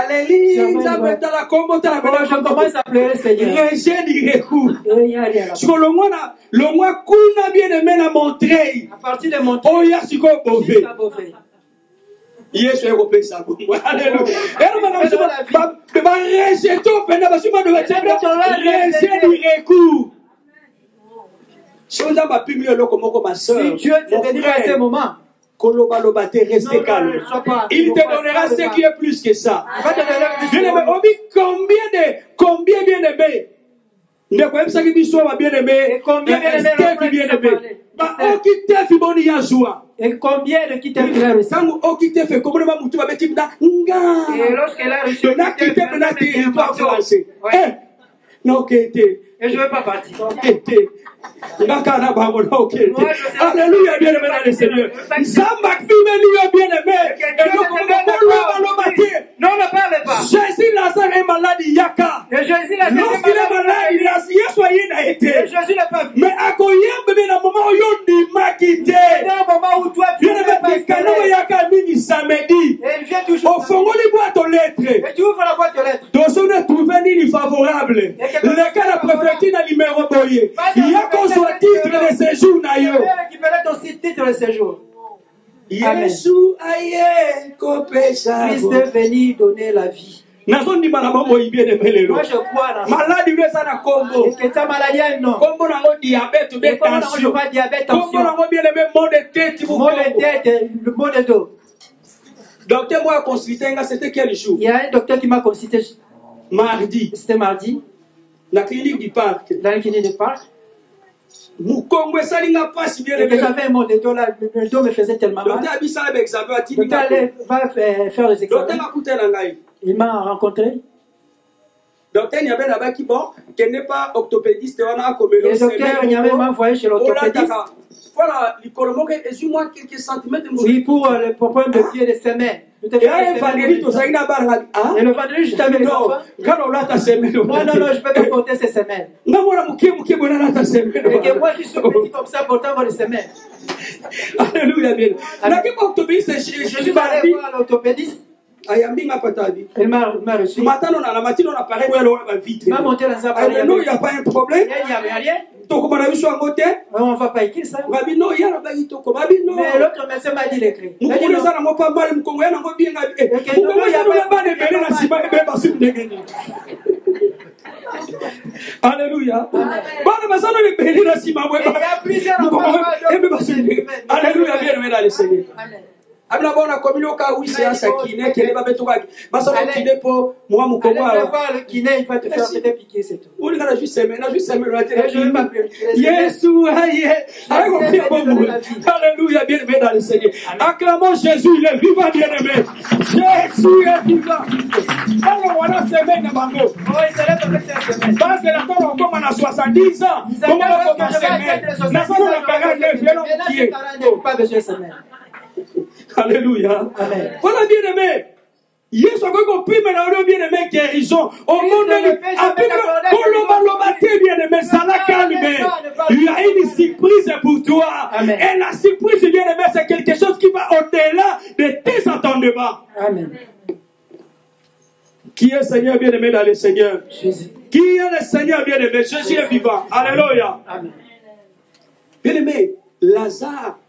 Speaker 2: commence à pleurer, Seigneur. À partir de Montreuil.
Speaker 1: Yesu est repris ça pour moi. Alléluia. Si
Speaker 2: Dieu te bénit à ce moment,
Speaker 1: restez calme. Il te donnera ce qui est plus que ça. Combien bien aimé? Ne pouvez pas dire que bien aimé.
Speaker 2: Combien bien aimé? Et combien de qui t'es frère aussi? Et lorsqu'elle a reçu, et je ne veux pas partir.
Speaker 1: Alléluia, bien aimé dans le Seigneur.
Speaker 2: Non, ne parle pas.
Speaker 1: Jésus Lazare est malade, Yaka.
Speaker 2: Jésus Lazare
Speaker 1: lorsqu'il est malade, il a soigné n'a été.
Speaker 2: Jésus n'a pas vu.
Speaker 1: Mais à quoi bébé dans le moment où il m'a quitté.
Speaker 2: Dans le moment où toi tu n'es pas
Speaker 1: Yaka mini samedi.
Speaker 2: Et il vient toujours.
Speaker 1: Au fond, on lui boîte aux lettres.
Speaker 2: Et tu ouvres la boîte aux lettres.
Speaker 1: Dans son trouvé ni favorable. Le cas la préfecture n'a numéro boyé. Il y a qu'on soit titre de séjour na yo.
Speaker 2: Récupérer ton titre de séjour.
Speaker 1: Jésus aïe kopesa.
Speaker 2: Christ est venu donner la vie.
Speaker 1: Moi je
Speaker 2: crois là.
Speaker 1: Maladie de ça na Congo.
Speaker 2: Et que ta maladie est non.
Speaker 1: Congo na diabète, tension. Congo na bien aimé mot de tête.
Speaker 2: Mot de tête, le mot de dos.
Speaker 1: Docteur moi consulté, c'était quel jour?
Speaker 2: Il y a un docteur qui m'a consulté
Speaker 1: mardi.
Speaker 2: C'était mardi.
Speaker 1: La clinique du parc.
Speaker 2: Dans la clinique du parc.
Speaker 1: Mukongo salinga passe bien aimé.
Speaker 2: J'avais un mot de dos là, le dos me faisait tellement mal.
Speaker 1: Docteur Abissa avec examen à
Speaker 2: Docteur va faire les examens.
Speaker 1: Docteur Makuta na ngai.
Speaker 2: Il m'a rencontré.
Speaker 1: docteur il y avait là-bas qui bon qui n'est pas orthopédiste on a comme
Speaker 2: le docteur il y avait même envoyé chez l'orthopédiste.
Speaker 1: Voilà, il colombe excuse-moi quelques centimètres de
Speaker 2: oui, pour le problème de pied et de semaine.
Speaker 1: Et le vendredi, je t'avais dit, non,
Speaker 2: je peux pas porter ces semelles. Et que moi qui suis petit comme ça, portant les semelles.
Speaker 1: Alléluia, bien.
Speaker 2: Je suis allé voir l'orthopédiste. Elle m'a reçu. Il m'a monté dans sa barrière.
Speaker 1: Il n'y a pas un problème.
Speaker 2: Il n'y avait rien. On ne va pas écrire ça. Mais l'autre médecin m'a dit les clés.
Speaker 1: Alléluia. Alléluia, bien aimé dans le Seigneur. Abna bona komino ka wisi asa kiné kele ba beto ka basa ba kiné po moi mu ko
Speaker 2: ba le kiné il va te faire peut-être piquer c'est tout.
Speaker 1: On a juste semé la Jésus alléluia bien aimé dans le Seigneur. Acclamons Jésus, il est vivant bien aimé. Jésus est vivant. Quand on a semé na bango. Oh il s'est levé cette semaine. Parce que la on comme à 70 ans. Comment on commence à semer? Na ça on a 49 ans qui est
Speaker 2: pas besoin de semer.
Speaker 1: Alléluia.
Speaker 2: Amen.
Speaker 1: Voilà bien aimé. Yesu akoko prime na olo bien aimé guérison. Au monde bien aimé ça la calme. Il y a une surprise pour toi.
Speaker 2: Amen.
Speaker 1: Et la surprise bien aimé c'est quelque chose qui va au-delà de tes entendements.
Speaker 2: Amen.
Speaker 1: Qui est Seigneur bien aimé dans le Seigneur?
Speaker 2: Jésus.
Speaker 1: Qui est le Seigneur bien aimé? Jésus est vivant. Alléluia.
Speaker 2: Amen.
Speaker 1: Bien aimé, Lazare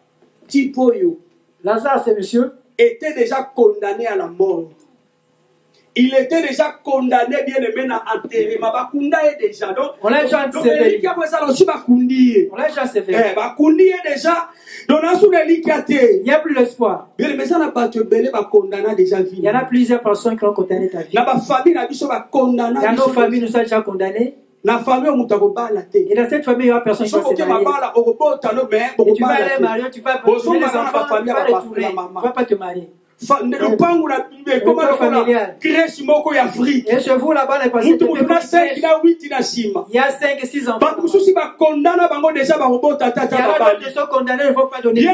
Speaker 1: Tipoyo.
Speaker 2: Lazare, ce monsieur,
Speaker 1: était déjà condamné à la mort. Il était déjà condamné, bien aimé, à enterrement. Déjà. Donc,
Speaker 2: on l'a déjà sévéré.
Speaker 1: On l'a
Speaker 2: déjà sévéré.
Speaker 1: Déjà. Donc, il
Speaker 2: n'y a plus l'espoir.
Speaker 1: Bien aimé, ça n'a pas été condamné déjà.
Speaker 2: Il y en a plusieurs personnes qui ont condamné ta vie.
Speaker 1: Dans ma famille,
Speaker 2: dans nos familles, nous sommes déjà condamnés.
Speaker 1: Et dans
Speaker 2: cette famille, il y a personne qui va se marier. Et tu vas aller marier, tu vas tuer les enfants, tu vas retourner. Tu ne vas pas te marier. Et chez vous là-bas, les patients, il y a 5 et 6 enfants. Il y a d'autres qui sont condamnés, il ne faut pas donner.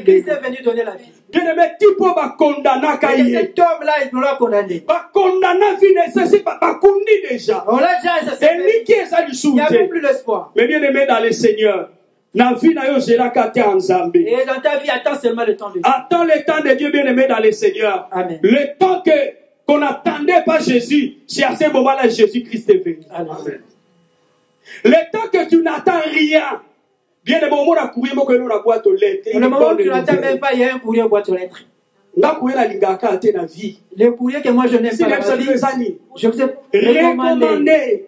Speaker 2: Christ est venu donner la vie. Et cet homme-là, il nous l'a condamné. On l'a déjà, il n'y a plus l'espoir.
Speaker 1: Mais bien aimé dans le Seigneur. Et dans ta
Speaker 2: vie, attends seulement le temps de Dieu.
Speaker 1: Attends le temps de Dieu bien aimé dans le Seigneur.
Speaker 2: Amen.
Speaker 1: Le temps qu'on n'attendait pas Jésus, c'est à ce moment-là Jésus-Christ est venu.
Speaker 2: Amen.
Speaker 1: Le temps que tu n'attends rien, bien aimé, au moment où tu boîte aux lettres.
Speaker 2: Le moment où tu n'attends même pas, il y a un courrier en boîte aux lettres. Le courrier que moi je n'aime pas, je vous ai recommandé.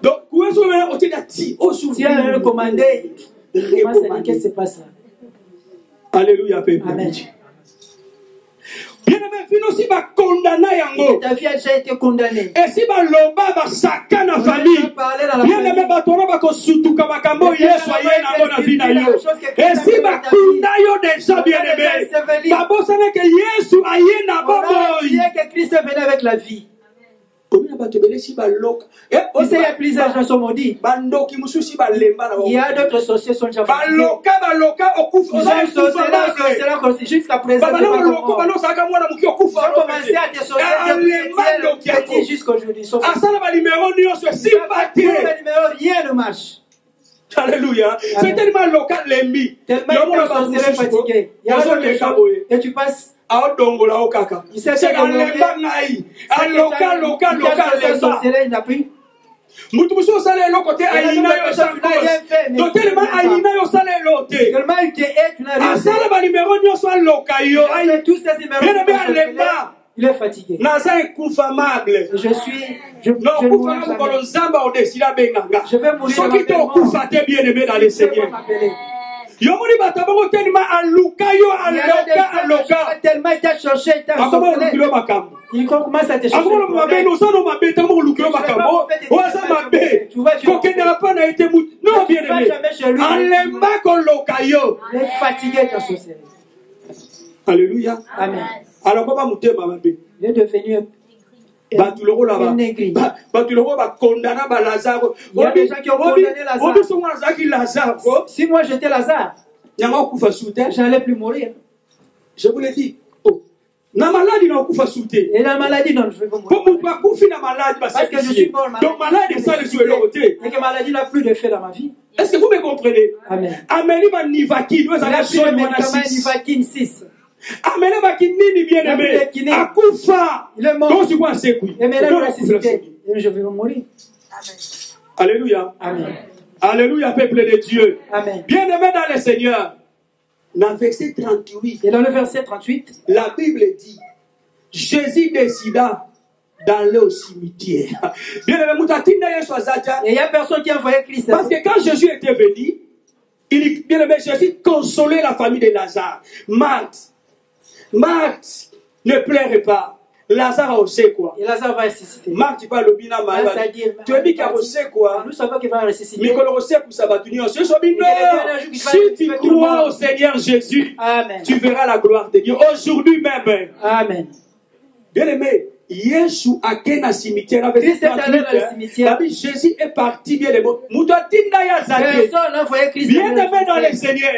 Speaker 1: Donc,
Speaker 2: si elle a recommandé, qu'est-ce qui se passe là?
Speaker 1: Alléluia, Père.
Speaker 2: Amen.
Speaker 1: Bien aimé, aussi va condamner yango.
Speaker 2: Ta vie a déjà été condamnée.
Speaker 1: Et si va loba va saka na famille. Bien aimé, va tona va kosutuka makambo Yesu ayena bona vie na yo. Et si va kunda yo déjà bien aimé. Va bosana que Yesu ayena bobo.
Speaker 2: Il y a que Christ est venu avec la vie. Il y a plusieurs gens sont maudits. Il y a d'autres sorciers qui sont déjà maudits. Jusqu'à présent, ils ont commencé à te sorcier jusqu'à aujourd'hui. Rien ne marche.
Speaker 1: Alléluia. C'est tellement local l'ennemi.
Speaker 2: Tellement ils sont fatigués. Et tu passes.
Speaker 1: C'est un lemba naï. Un local. Mutu muso sale lo côté aina yo sakos. Donc tellement aina yo sale loté.
Speaker 2: Tellement il te est tu n'as rien.
Speaker 1: Asala ba numéro nyo so lokayo.
Speaker 2: Avec tous ces numéros. Il est fatigué.
Speaker 1: Naza ekufamable.
Speaker 2: Je vais mourir.
Speaker 1: Je vais mourir. Ceux qui t'ont kufaté bien aimé dans les Seigneur. Yomoni batabango tellement alukayo aloka.
Speaker 2: Tellement il t'a cherché, il t'a cherché. Il commence à te chercher.
Speaker 1: Non, bien aimé.
Speaker 2: Il est fatigué ta sorcellerie.
Speaker 1: Alléluia.
Speaker 2: Amen.
Speaker 1: Alors, comment
Speaker 2: il est devenu Il y a des gens qui ont condamné Lazare. Si moi j'étais Lazare, j'allais plus mourir.
Speaker 1: Je vous l'ai dit. Na maladie non kufa souté.
Speaker 2: Et la maladie non, je vais pas mourir.
Speaker 1: Parce que je suis mort malade. Donc maladie ça le souhait l'autre.
Speaker 2: Et que maladie n'a plus d'effet dans ma vie.
Speaker 1: Est-ce que vous me comprenez?
Speaker 2: Amen.
Speaker 1: Amélie Nivakin, nous allons
Speaker 2: sur Nivakin 6.
Speaker 1: Amélie Nini bien aimé. Akufa.
Speaker 2: Il est mort.
Speaker 1: Donc tu vois c'est quoi?
Speaker 2: Et maintenant je vais mourir.
Speaker 1: Alléluia.
Speaker 2: Amen.
Speaker 1: Alléluia peuple de Dieu.
Speaker 2: Amen.
Speaker 1: Bien aimé dans le Seigneur. Dans le verset 38,
Speaker 2: et dans le verset 38,
Speaker 1: la Bible dit, Jésus décida d'aller au cimetière. Bien aimé,
Speaker 2: et il n'y a personne qui a envoyé Christ.
Speaker 1: Parce que quand Jésus était venu, bien aimé, Jésus consolait la famille de Lazare. Marthe, ne pleurez pas. Lazare a aussi quoi?
Speaker 2: Et Lazare va ressusciter.
Speaker 1: Marthe, tu parles au bina malade. Tu as dit qu'il a aussi quoi?
Speaker 2: Nous savons qu'il va ressusciter.
Speaker 1: Mais qu'on le sait pour sa bataille. Si tu crois au Seigneur Jésus,
Speaker 2: amen,
Speaker 1: tu verras la gloire de Dieu. Aujourd'hui même.
Speaker 2: Amen.
Speaker 1: Bien aimé, Jésus a quitté le cimetière avec
Speaker 2: Christ est allé dans le cimetière.
Speaker 1: Jésus est parti bien aimé.
Speaker 2: Personne n'a envoyé Christ.
Speaker 1: Bien aimé dans le Seigneur.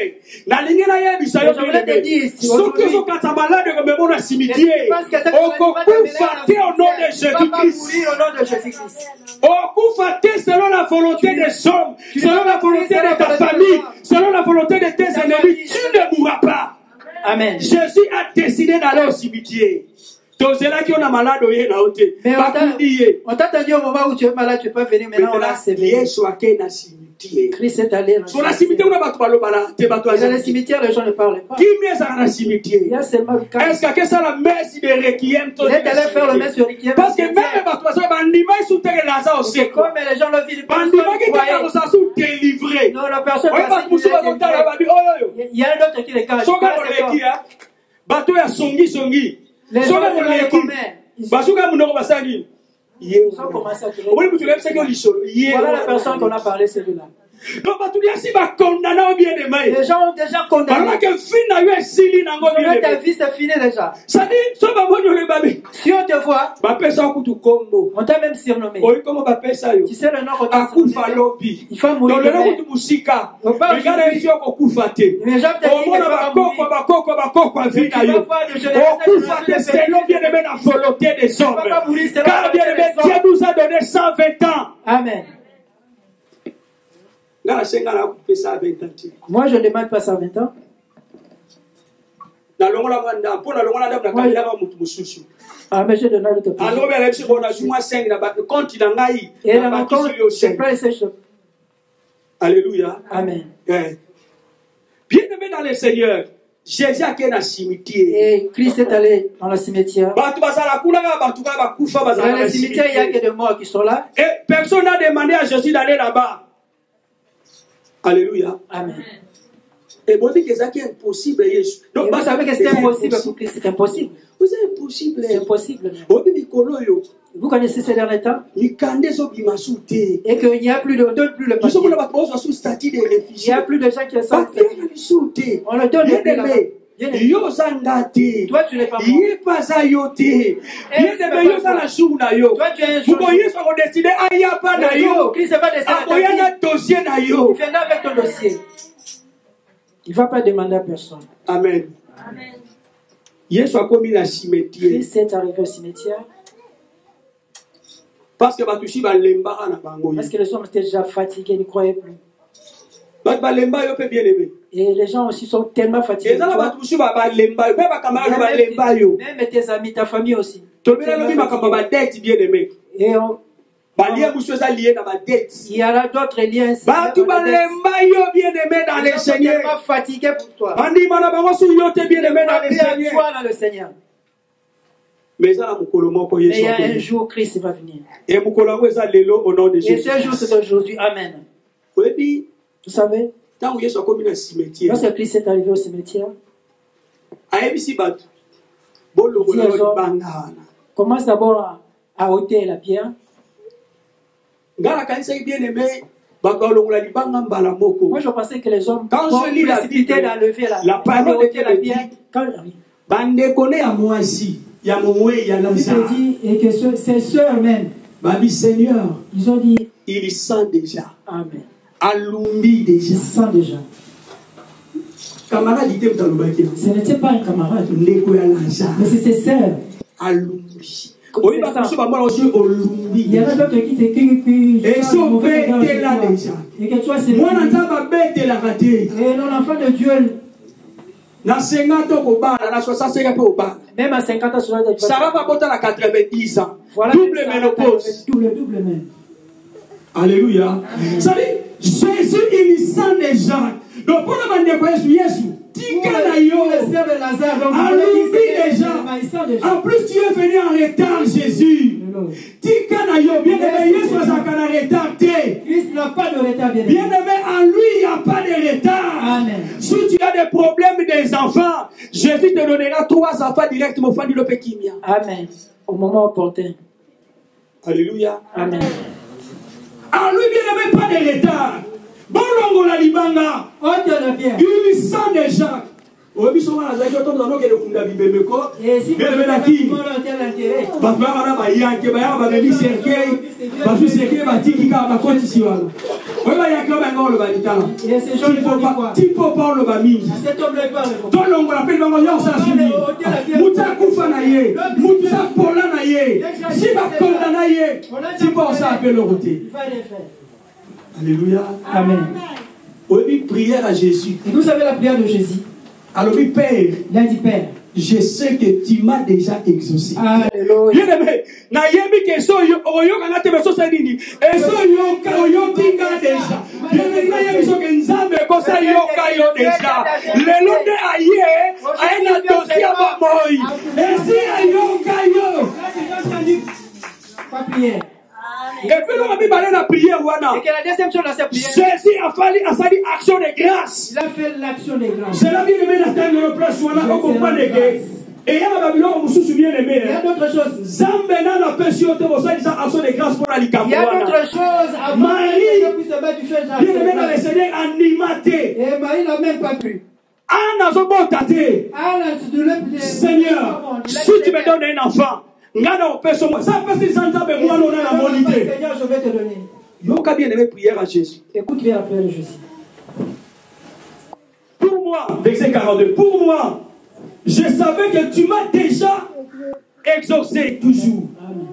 Speaker 1: Je
Speaker 2: voulais te dire,
Speaker 1: ceux qui sont malades dans le cimetière, au nom de Jésus-Christ. Selon la volonté des hommes, selon la volonté de ta famille, selon la volonté de tes ennemis, tu ne mourras pas.
Speaker 2: Amen.
Speaker 1: Jésus a décidé d'aller au cimetière.
Speaker 2: Mais on t'a dit au moment où tu es malade, tu peux venir maintenant, on l'a sévé. Christ est allé dans le cimetière. Dans le cimetière, les gens ne parlent pas. Il y a seulement le cas.
Speaker 1: Est-ce que c'est la messe de Requiem?
Speaker 2: Il est allé faire le messe de Requiem.
Speaker 1: Parce que même
Speaker 2: comme les gens le vivent, non, la personne il y a un autre qui les cache. Les gens les commettent. Ils ont commencé à tirer. Voilà la personne qu'on a parlé, celui-là. Les gens ont déjà condamné. Ta vie c'est fini déjà. Si on te voit, on t'a même surnommé. Tu sais le nom qu'on t'a surnommé. Il faut mourir. Les gens te disent
Speaker 1: Dieu nous a donné 120 ans.
Speaker 2: Amen. Moi, je ne demande pas 120 ans. Ah, mais je donne à l'autre personne. Et la rencontre, c'est pas essentiel.
Speaker 1: Alléluia.
Speaker 2: Amen.
Speaker 1: Bien aimé dans le Seigneur, Jésus a été dans le cimetière.
Speaker 2: Et Christ est allé dans le cimetière. Dans le cimetière, il n'y a que des morts qui sont là.
Speaker 1: Et personne n'a demandé à Jésus d'aller là-bas. Alléluia.
Speaker 2: Amen.
Speaker 1: Et vous dites que c'est impossible.
Speaker 2: Donc, vous savez que c'est impossible pour Christ. C'est impossible.
Speaker 1: C'est impossible.
Speaker 2: C'est impossible. Vous connaissez ces derniers temps? Et qu'il n'y a plus de papier. Il n'y a plus de gens qui sont statués. On le donne depuis là-bas. Toi, tu n'es pas mort. Toi, tu es un jour. Christ va décider. Il viendra avec ton dossier. Il ne va pas demander à personne.
Speaker 1: Amen.
Speaker 2: Christ est arrivé au cimetière.
Speaker 1: Parce que
Speaker 2: les hommes étaient déjà fatigués, ils ne croyaient plus. Et les gens aussi sont tellement fatigués. Même tes amis, ta famille aussi. Et il y aura d'autres liens. Ils sont tellement fatigués pour toi. Ils dans le Seigneur. Mais il y a un jour, Christ va venir. Et ce jour, c'est aujourd'hui. Amen. Vous savez, lorsque Christ est arrivé au cimetière, commence d'abord à ôter la pierre. Moi, je pensais que les hommes précipitaient d'enlever la pierre. dit, et que ses sœurs même,
Speaker 1: Seigneur,
Speaker 2: ils ont dit,
Speaker 1: il sent déjà.
Speaker 2: Amen.
Speaker 1: Alumbi déjà.
Speaker 2: Il sent déjà.
Speaker 1: Camarade,
Speaker 2: ce n'était pas un camarade, mais c'est ses sœurs.
Speaker 1: Alumbi. Il
Speaker 2: y avait d'autres qui et que toi c'est et non, l'enfant de Dieu même à 50 ans
Speaker 1: ça va pas monter à 90 ans. Voilà, double ménopause.
Speaker 2: Double même.
Speaker 1: Alléluia. Ça dit, Jésus il sent déjà. Donc pour le Jésus, en plus tu es venu en retard Jésus. Bien aimé, Jésus n'a
Speaker 2: pas de retard.
Speaker 1: Bien aimé, en lui il n'y a pas de retard.
Speaker 2: Amen.
Speaker 1: Si tu as des problèmes des enfants, Jésus te donnera 3 enfants directement au fond du Lopekimia.
Speaker 2: Amen. Au moment opportun.
Speaker 1: Alléluia.
Speaker 2: Amen.
Speaker 1: En lui bien aimé, pas de retard. Bon longo la libanga. Il sent déjà. Et si vous avez Alléluia.
Speaker 2: Amen.
Speaker 1: Prière à Jésus.
Speaker 2: Et vous savez la prière de Jésus.
Speaker 1: Alors, Père,
Speaker 2: il a dit Père,
Speaker 1: je sais que tu m'as déjà exaucé.
Speaker 2: Alléluia.
Speaker 1: Bien aimé, nayebi que so yo kana te beso sa dini. Et so yo tinga déjà. Bien aimé, nayebi so que nzambe ko sa yo kayo déjà. Le londe aye, aena dossier ba moi. Et si ayo kayo.
Speaker 2: Pas prière.
Speaker 1: Et puis nous avons parlé de la prière.
Speaker 2: Et que la deuxième chose dans cette prière,
Speaker 1: Jésus a fallu action de grâce.
Speaker 2: Il a fait l'action de grâce.
Speaker 1: C'est la bien aimé la terre de notre place. On comprend que et il y a d'autres choses. Zambena la personne te voit ça action de grâce pour la likambo.
Speaker 2: Il y a d'autres choses.
Speaker 1: Marie, bien aimé dans le Seigneur animaté.
Speaker 2: Et Marie n'a même pas pu.
Speaker 1: Seigneur, si tu me donnes un enfant, Seigneur,
Speaker 2: je vais te donner.
Speaker 1: Yoka bien aimé prière à Jésus.
Speaker 2: Écoute bien la prière de Jésus.
Speaker 1: Pour moi, verset 42, pour moi, je savais que tu m'as déjà exaucé toujours.
Speaker 2: Amen.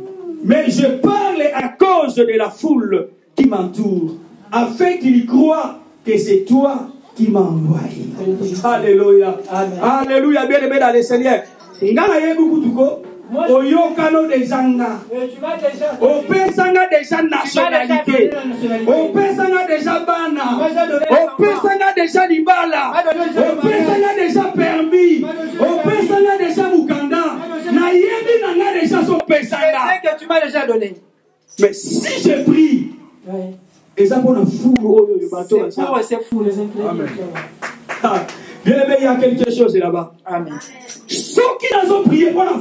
Speaker 1: Mais je parle à cause de la foule qui m'entoure, afin qu'il croie que c'est toi qui m'as envoyé. Alléluia.
Speaker 2: Amen.
Speaker 1: Alléluia, bien aimé dans le Seigneur. Oyokano de Zanga. Opesanga déjà nationalité. Opesanga déjà bana. Opesanga déjà libala. Opesanga déjà permis. Opesanga déjà mukanda. Nayebi nanga déjà son pesanga.
Speaker 2: C'est que tu m'as déjà donné.
Speaker 1: Mais si je prie, et ça pour la foule,
Speaker 2: c'est fou les ingrédients.
Speaker 1: Bien aimé, il y a quelque chose là-bas.
Speaker 2: Amen.
Speaker 1: Ceux qui ont prié, voilà,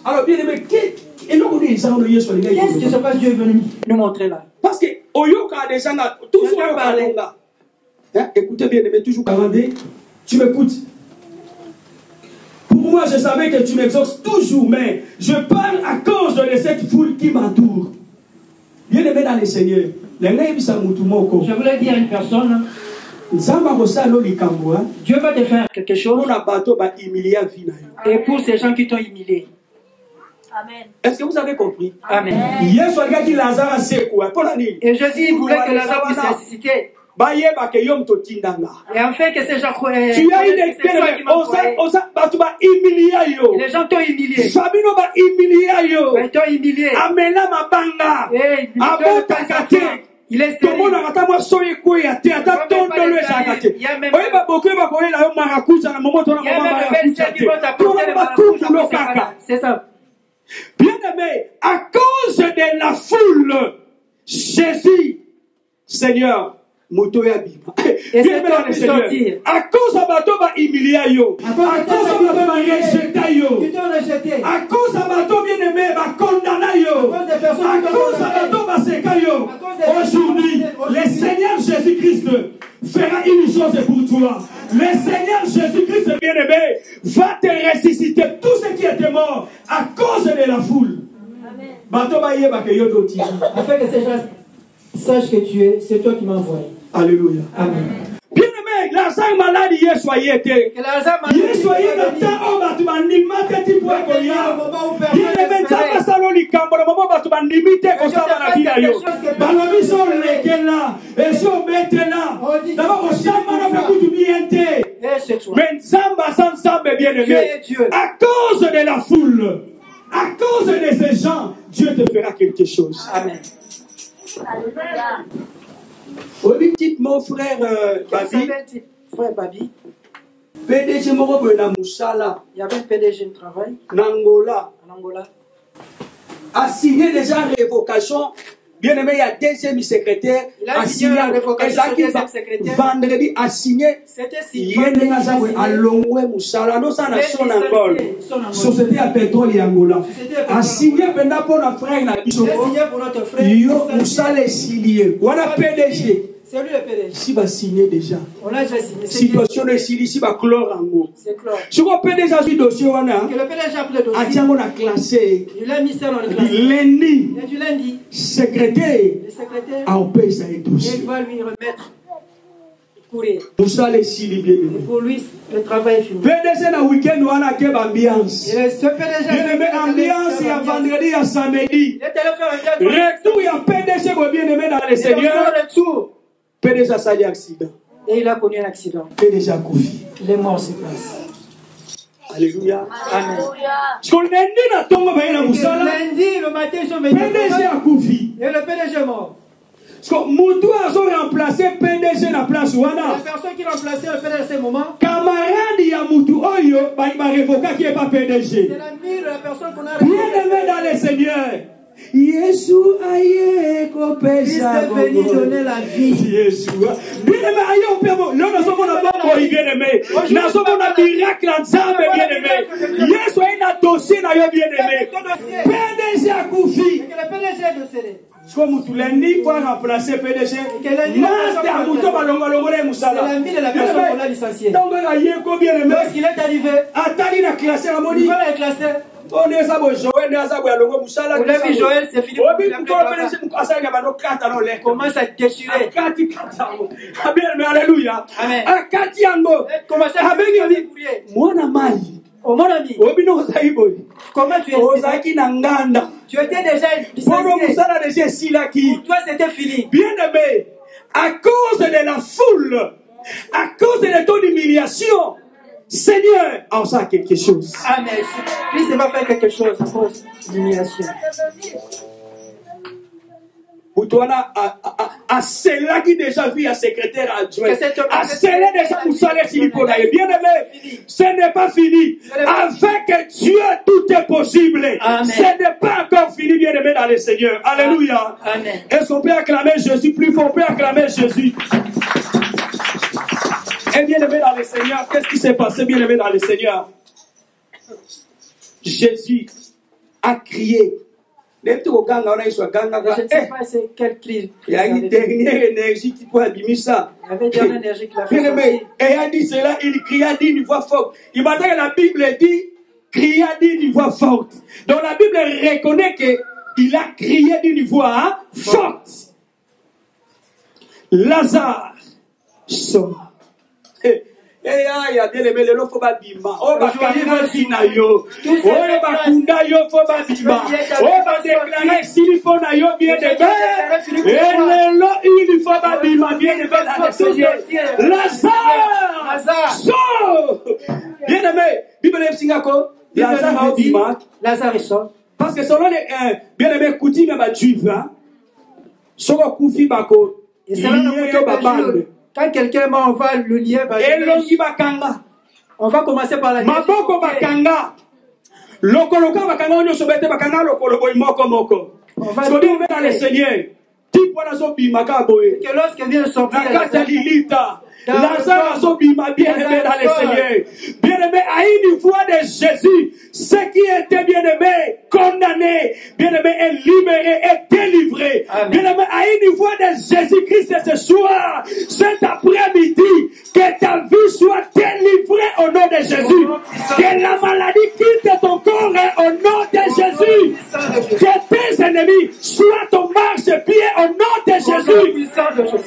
Speaker 1: alors bien aimé, qu'est-ce qui
Speaker 2: se passe? Dieu est venu nous montrer là.
Speaker 1: Parce que Oyoka a déjà toujours parlé. Écoutez bien aimé, toujours 42. Tu m'écoutes. Pour moi, je savais que tu m'exauces toujours, mais je parle à cause de cette foule qui m'entoure. Bien aimé dans le Seigneur.
Speaker 2: Je voulais dire à une personne. Dieu va te faire quelque chose. Et pour ces gens qui t'ont humilié.
Speaker 3: Amen.
Speaker 1: Est-ce que vous avez compris?
Speaker 2: Amen. Et Jésus voulait que Lazare puisse ressusciter. Et enfin que ces gens croient.
Speaker 1: Tu as une expérience.
Speaker 2: Les gens t'ont humilié.
Speaker 1: Ils
Speaker 2: t'ont humilié. Il est stérile. C'est ça.
Speaker 1: Bien aimé, à cause de la foule, Jésus, Seigneur,
Speaker 2: et c'est toi qui sortir.
Speaker 1: À cause de bateau va humilier yo. À cause de bateau va rejeter yo. À cause de bateau bien aimé va condamner yo. À cause de bateau va séquer yo. Aujourd'hui, le Seigneur Jésus-Christ fera une chose pour toi. Le Seigneur Jésus-Christ bien aimé va te ressusciter tout ce qui était mort à cause de la foule.
Speaker 2: Afin que ces gens sachent que tu es, c'est toi qui m'as envoyé.
Speaker 1: Alléluia.
Speaker 2: Amen.
Speaker 1: Bien-aimé, Lazare malade hier soyez été. Hier soyez le temps où tu m'as limité petit point qu'on y a. Bien-aimé, ça passe à l'olikambo, le moment où tu m'as limité comme ça dans la vie d'ailleurs. Dans la vie sur lesquels là, et sur maintenant. D'abord, on s'en va beaucoup de bien. Mais Zamba sans Zamba bien-aimé. À cause de la foule, à cause de ces gens, Dieu te fera quelque chose.
Speaker 2: Amen.
Speaker 1: Oui, dites mon frère Babi.
Speaker 2: Frère Babi.
Speaker 1: PDG Morobo na Moussala.
Speaker 2: Il y avait un PDG de travail.
Speaker 1: N'Angola.
Speaker 2: En Angola.
Speaker 1: A signé déjà révocation. Bien aimé, il y a deuxième secrétaire.
Speaker 2: Il a signé la révocation du deuxième secrétaire.
Speaker 1: Vendredi a signé.
Speaker 2: C'était signé.
Speaker 1: Il y a à Longwe Moussala. Non, ça n'a son Angola. Société à pétrole et Angola. A signé pendant pour notre frère. Il a signé
Speaker 2: pour notre frère.
Speaker 1: Yo Moussala est signé. Voilà PDG.
Speaker 2: C'est lui le PDG.
Speaker 1: Si va signer déjà.
Speaker 2: On a déjà signé.
Speaker 1: Situation de signer, si va clore en haut.
Speaker 2: C'est clore.
Speaker 1: Si vous PDG a su dossier, on a.
Speaker 2: Que le PDG a pris le dossier.
Speaker 1: On a classé.
Speaker 2: Il a mis ça dans le classé.
Speaker 1: Lundi.
Speaker 2: Et du lundi.
Speaker 1: Secrétaire.
Speaker 2: Le secrétaire.
Speaker 1: A opéré ça et dossier.
Speaker 2: Il va lui remettre. Courir.
Speaker 1: Pour ça, les signes bien.
Speaker 2: Et pour lui, le travail est fini.
Speaker 1: PDG na week-end, on a quelle ambiance.
Speaker 2: Et ce PDG a
Speaker 1: bien-aimé ambiance, il y a vendredi, il y a samedi.
Speaker 2: Il était là faire un
Speaker 1: retour, il y a PDG qui est bien-aimé dans le Seigneur. PDG a sali accident.
Speaker 2: Et il a connu un accident.
Speaker 1: PDG a Koufi.
Speaker 2: Il est mort sur place.
Speaker 1: Alléluia.
Speaker 2: Amen.
Speaker 1: Parce qu'on lundi,
Speaker 2: le matin, ils sont venus.
Speaker 1: PDG a Koufi.
Speaker 2: Et le PDG est mort.
Speaker 1: Parce que Moutou a remplacé PDG dans la place Wana.
Speaker 2: La personne qui remplaçait le PDG à ce moment.
Speaker 1: Camarade ya Moutou Oyo, il m'a révoqué qui n'est pas PDG.
Speaker 2: C'est l'ami de la personne qu'on a
Speaker 1: révoqué. Bien-aimé dans le Seigneur. Jésus aïe kopesa
Speaker 2: Christ est venu donner la vie.
Speaker 1: Jésus. Bien-aimé aïe au père. Là nous sommes en bas bien-aimé. Nous sommes en miracle ensemble bien-aimé. Jésus est un dossier na yo bien-aimé. PDG a Koufi.
Speaker 2: Que le PDG est décédé.
Speaker 1: Comme tout lundi pour remplacer PDG. Master Moutou balongolongole Moussala.
Speaker 2: C'est l'ami de la personne qu'on a licencié.
Speaker 1: Donc aïe ko bien-aimé.
Speaker 2: Lorsqu'il est arrivé.
Speaker 1: Atali na classé la moni.
Speaker 2: Il va la classer.
Speaker 1: On est ça, Joël,
Speaker 2: vous l'avez vu, Joël, c'est fini. Commence à déchirer.
Speaker 1: Alléluia.
Speaker 2: Amen.
Speaker 1: Commence à déchirer. Mon ami.
Speaker 2: Oh mon ami. Comment tu es? Tu étais déjà licencié. Pour toi, c'était fini.
Speaker 1: Bien aimé, à cause de la foule, à cause de ton humiliation, Seigneur, en ça quelque chose.
Speaker 2: Amen. Christ va faire quelque chose à cause de l'humiliation.
Speaker 1: Boutouana a cela qui déjà vu un secrétaire adjoint. A cela déjà Moussala Silipona. Bien aimé, ce n'est pas fini. Avec Dieu, tout est possible.
Speaker 2: Amen.
Speaker 1: Ce n'est pas encore fini, bien aimé dans le Seigneur. Alléluia.
Speaker 2: Amen.
Speaker 1: Est-ce qu'on peut acclamer Jésus plus fort? On peut acclamer Jésus. Et bien aimé dans le Seigneur, qu'est-ce qui s'est passé, bien aimé dans le Seigneur? Jésus a crié. Je ne
Speaker 2: sais pas c'est quel cri.
Speaker 1: Il y a une dernière énergie qui peut abîmer ça.
Speaker 2: Il y avait une dernière énergie qui l'a fait.
Speaker 1: Bien aimé, et il a dit cela, il cria d'une voix forte. Il m'a dit que la Bible dit, cria d'une voix forte. Donc la Bible reconnaît qu'il a crié d'une voix forte. Lazare sort. Eh ya bien aimé, le faut pas bima. Oh ba kanga sina yo. Oh ba kunda yo faut pas bima. Oh ba déclarer s'il faut na yo bien aimé. Et le il faut pas bima bien aimé dans le Seigneur. Lazare sort. Bien aimé, Bible singako. Lazare bima.
Speaker 2: Lazare sort.
Speaker 1: Parce que selon les bien aimé coutume ba juif hein. Soko kufi bako.
Speaker 2: Et c'est là le quand quelqu'un on va le lier, on va commencer par la
Speaker 1: maboko bakanga. Lokoloka bakanga onyo sobete bakanga lokolobo imoko moko. On va dans le Seigneur. Tipo na so bimaka boye.
Speaker 2: Que lorsqu'elle vient sortir
Speaker 1: Lazare a son bima bien aimé dans le Seigneur. Bien aimé à une voix de Jésus, ceux qui étaient bien aimés, condamnés, bien aimés et libérés et délivrés. Bien aimé à une voix de Jésus-Christ ce soir, cet après-midi, que ta vie soit délivrée au nom nom de Jésus. Que la maladie quitte ton corps au nom de Jésus. Que tes ennemis soient ton marche-pied au nom de Jésus.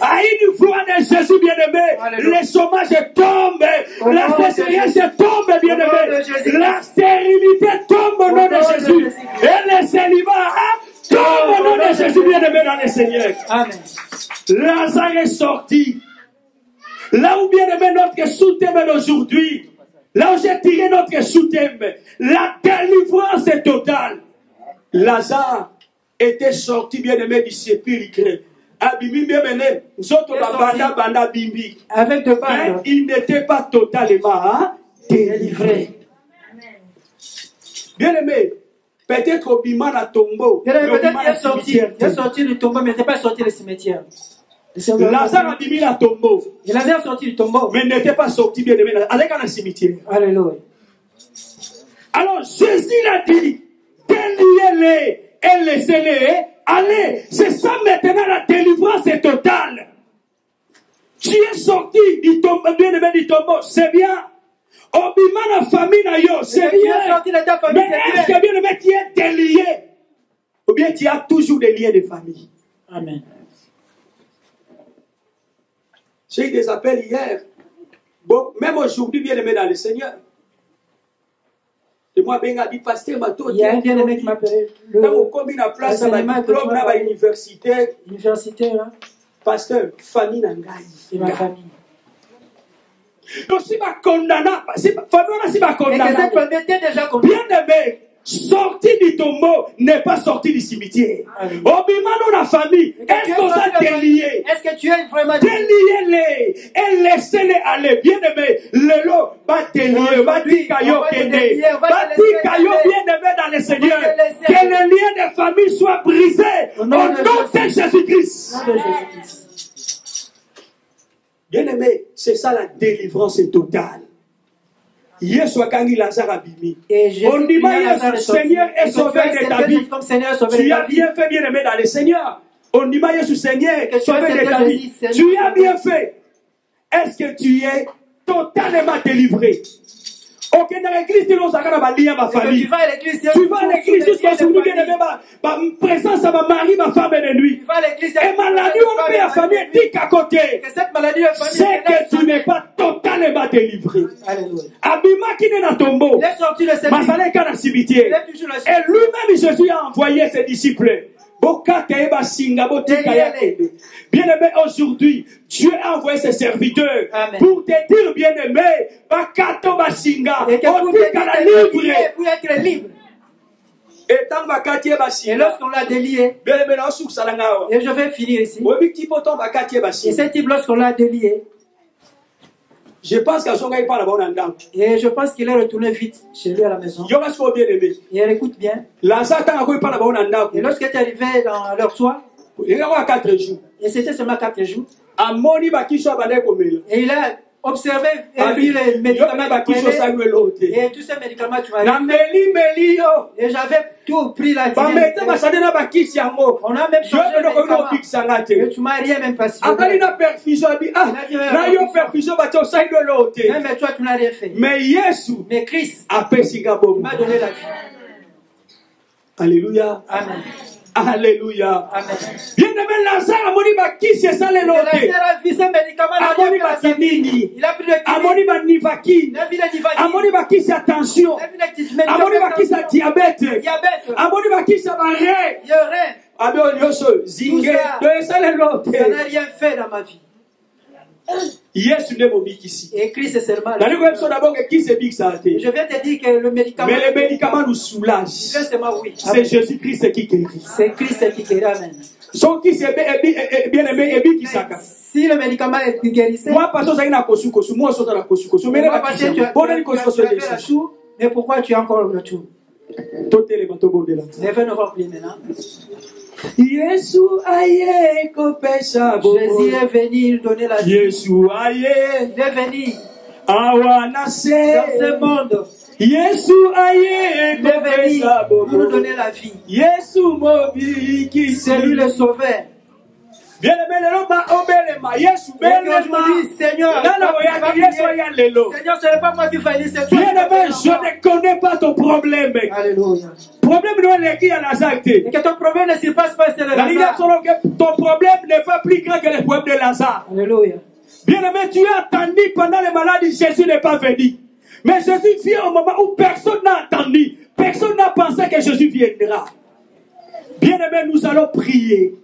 Speaker 1: À une voix de Jésus, bien-aimé, le chômage tombe, la sécheresse tombe, bien-aimé, la stérilité tombe au nom de Jésus. Et le célibat tombe au nom de Jésus, bien-aimé dans le Seigneur.
Speaker 2: Amen.
Speaker 1: Lazare est sorti. Là où bien-aimé notre sous-thème d'aujourd'hui, là où j'ai tiré notre sous-thème, la délivrance est totale. Lazare était sorti, bien-aimé, du sépulcre.
Speaker 2: Avec de
Speaker 1: mais il n'était pas totalement délivré. Bien-aimé, peut-être au Bima na tombeau.
Speaker 2: Peut-être qu'il est sorti du tombeau, mais il n'était pas sorti du cimetière.
Speaker 1: Lazare a mis la tombeau.
Speaker 2: Lazare est sorti du tombeau,
Speaker 1: mais il n'était pas sorti, bien-aimé, avec un cimetière.
Speaker 2: Alléluia.
Speaker 1: Alors Jésus l'a dit, déliez-les et laissez-les aller. C'est ça maintenant, la délivrance est totale. Tu es sorti du tombeau, bien-aimé, du tombeau, c'est bien. Obima la famille na yo, c'est bien. Mais est-ce que bien-aimé, tu es délié? Ou bien tu as toujours des liens de famille?
Speaker 2: Amen.
Speaker 1: J'ai eu des appels hier. Bon, même aujourd'hui, bien-aimé dans le Seigneur. Et moi, ben a dit, pasteur,
Speaker 2: il y a un bien-aimé qui m'appelle.
Speaker 1: Dans mon commune à place, à la diplôme, à l'université.
Speaker 2: Université, là.
Speaker 1: Pasteur, famille n'engaille.
Speaker 2: C'est ma famille.
Speaker 1: Donc, si ma condamna, si ma condamna.
Speaker 2: Et que cette famille était déjà condamnée.
Speaker 1: Bien-aimé, sorti du tombeau n'est pas sorti du cimetière. Obimano la famille, est-ce qu'on a délié?
Speaker 2: Est-ce que tu es vraiment
Speaker 1: délié-les et laissez-les aller? Bien-aimé, le lot va délier, va dire caillot kéné, va dire caillot bien-aimé dans le Seigneur. Que les liens de famille soient brisés au nom de Jésus-Christ. Bien-aimé, c'est ça la délivrance totale. Yesu akangi Lazare abimi. On dit Yesu, Seigneur est sauveur de ta vie. Tu as bien fait, bien-aimé dans le Seigneur. On dit Yesu, Seigneur sauveur de ta vie. Tu as bien fait. Est-ce que tu es totalement délivré? Ok, dans l'église, tu vas ma famille. Tu vas à l'église jusqu'à ce que tu viennes ma présence à ma mari, ma femme et de nuit. Et maladie, on fait la famille, dit qu'à côté. C'est que tu n'es pas totalement délivré. Abima qui n'est dans ton tombeau. Masalé dans le cimetière. Et lui-même, Jésus a envoyé ses disciples. Bien-aimé, aujourd'hui, Dieu a envoyé ses serviteurs. Amen. Pour te dire, bien-aimé,
Speaker 2: pour être libre. Et lorsqu'on l'a délié, et je vais finir ici. Et ce type, lorsqu'on l'a délié,
Speaker 1: je pense
Speaker 2: et je pense qu'il est retourné vite chez lui à la maison. Et elle écoute bien. Et lorsqu'il est arrivé dans leur toit, et c'était seulement 4 jours, et il a observé et vu les médicaments et tous ces médicaments tu m'as dit. Et j'avais tout pris là. On a même changé les médicaments. Et tu m'as rien même passé. Mais toi tu n'as rien fait. Mais Christ m'a donné la vie.
Speaker 1: Alléluia.
Speaker 2: Amen.
Speaker 1: Alléluia.
Speaker 2: Amen.
Speaker 1: Bien-aimé, Lazare a moni bakisi et ça les lotés.
Speaker 2: Lazare a vu ces médicaments. Il a pris le
Speaker 1: amoni banivaki. Amoni bakisi attention. Amoni bakisi diabète. Amoni bakisi barré. Abio yoso zingue. De ça les lotés.
Speaker 2: Ça n'a rien fait dans ma vie.
Speaker 1: Yes,
Speaker 2: et Christ est seulement
Speaker 1: là. Je
Speaker 2: viens te dire que le médicament.
Speaker 1: Mais le médicament nous soulage. C'est Jésus-Christ qui guérit.
Speaker 2: C'est Christ qui guérit. Amen.
Speaker 1: Son qui c'est bien aimé et qui s'accorde.
Speaker 2: Si le médicament est guérisseur.
Speaker 1: Moi, parce que ça n'a kosu kosu. Moi, ça n'a kosu kosu. Mais
Speaker 2: mais pourquoi tu as encore le tout? Les ne vont plus maintenant.
Speaker 1: Jésus aye kopesha bo.
Speaker 2: Jésus est venu donner la vie.
Speaker 1: Jésus aye.
Speaker 2: Il est venu.
Speaker 1: Awana se.
Speaker 2: Dans ce monde.
Speaker 1: Jésus aye kopesha bo.
Speaker 2: Pour nous donner la vie.
Speaker 1: Jésus mobi qui
Speaker 2: c'est lui le sauveur.
Speaker 1: Bien-aimé,
Speaker 2: Seigneur, ce n'est pas moi qui fais, c'est toi.
Speaker 1: Bien-aimé, je ne connais pas ton problème.
Speaker 2: Alléluia.
Speaker 1: Problème et
Speaker 2: que ton problème ne se passe pas sur le Lazare.
Speaker 1: Ton problème n'est pas plus grand que le problème de Lazare.
Speaker 2: Alléluia.
Speaker 1: Bien-aimé, tu as attendu pendant les maladies, Jésus n'est pas venu. Mais Jésus vient au moment où personne n'a attendu. Personne n'a pensé que Jésus viendra. Bien-aimé, nous allons prier.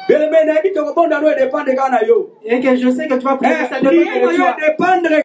Speaker 1: Bien-aimé, et que je sais que tu vas prier, ça dépend de toi.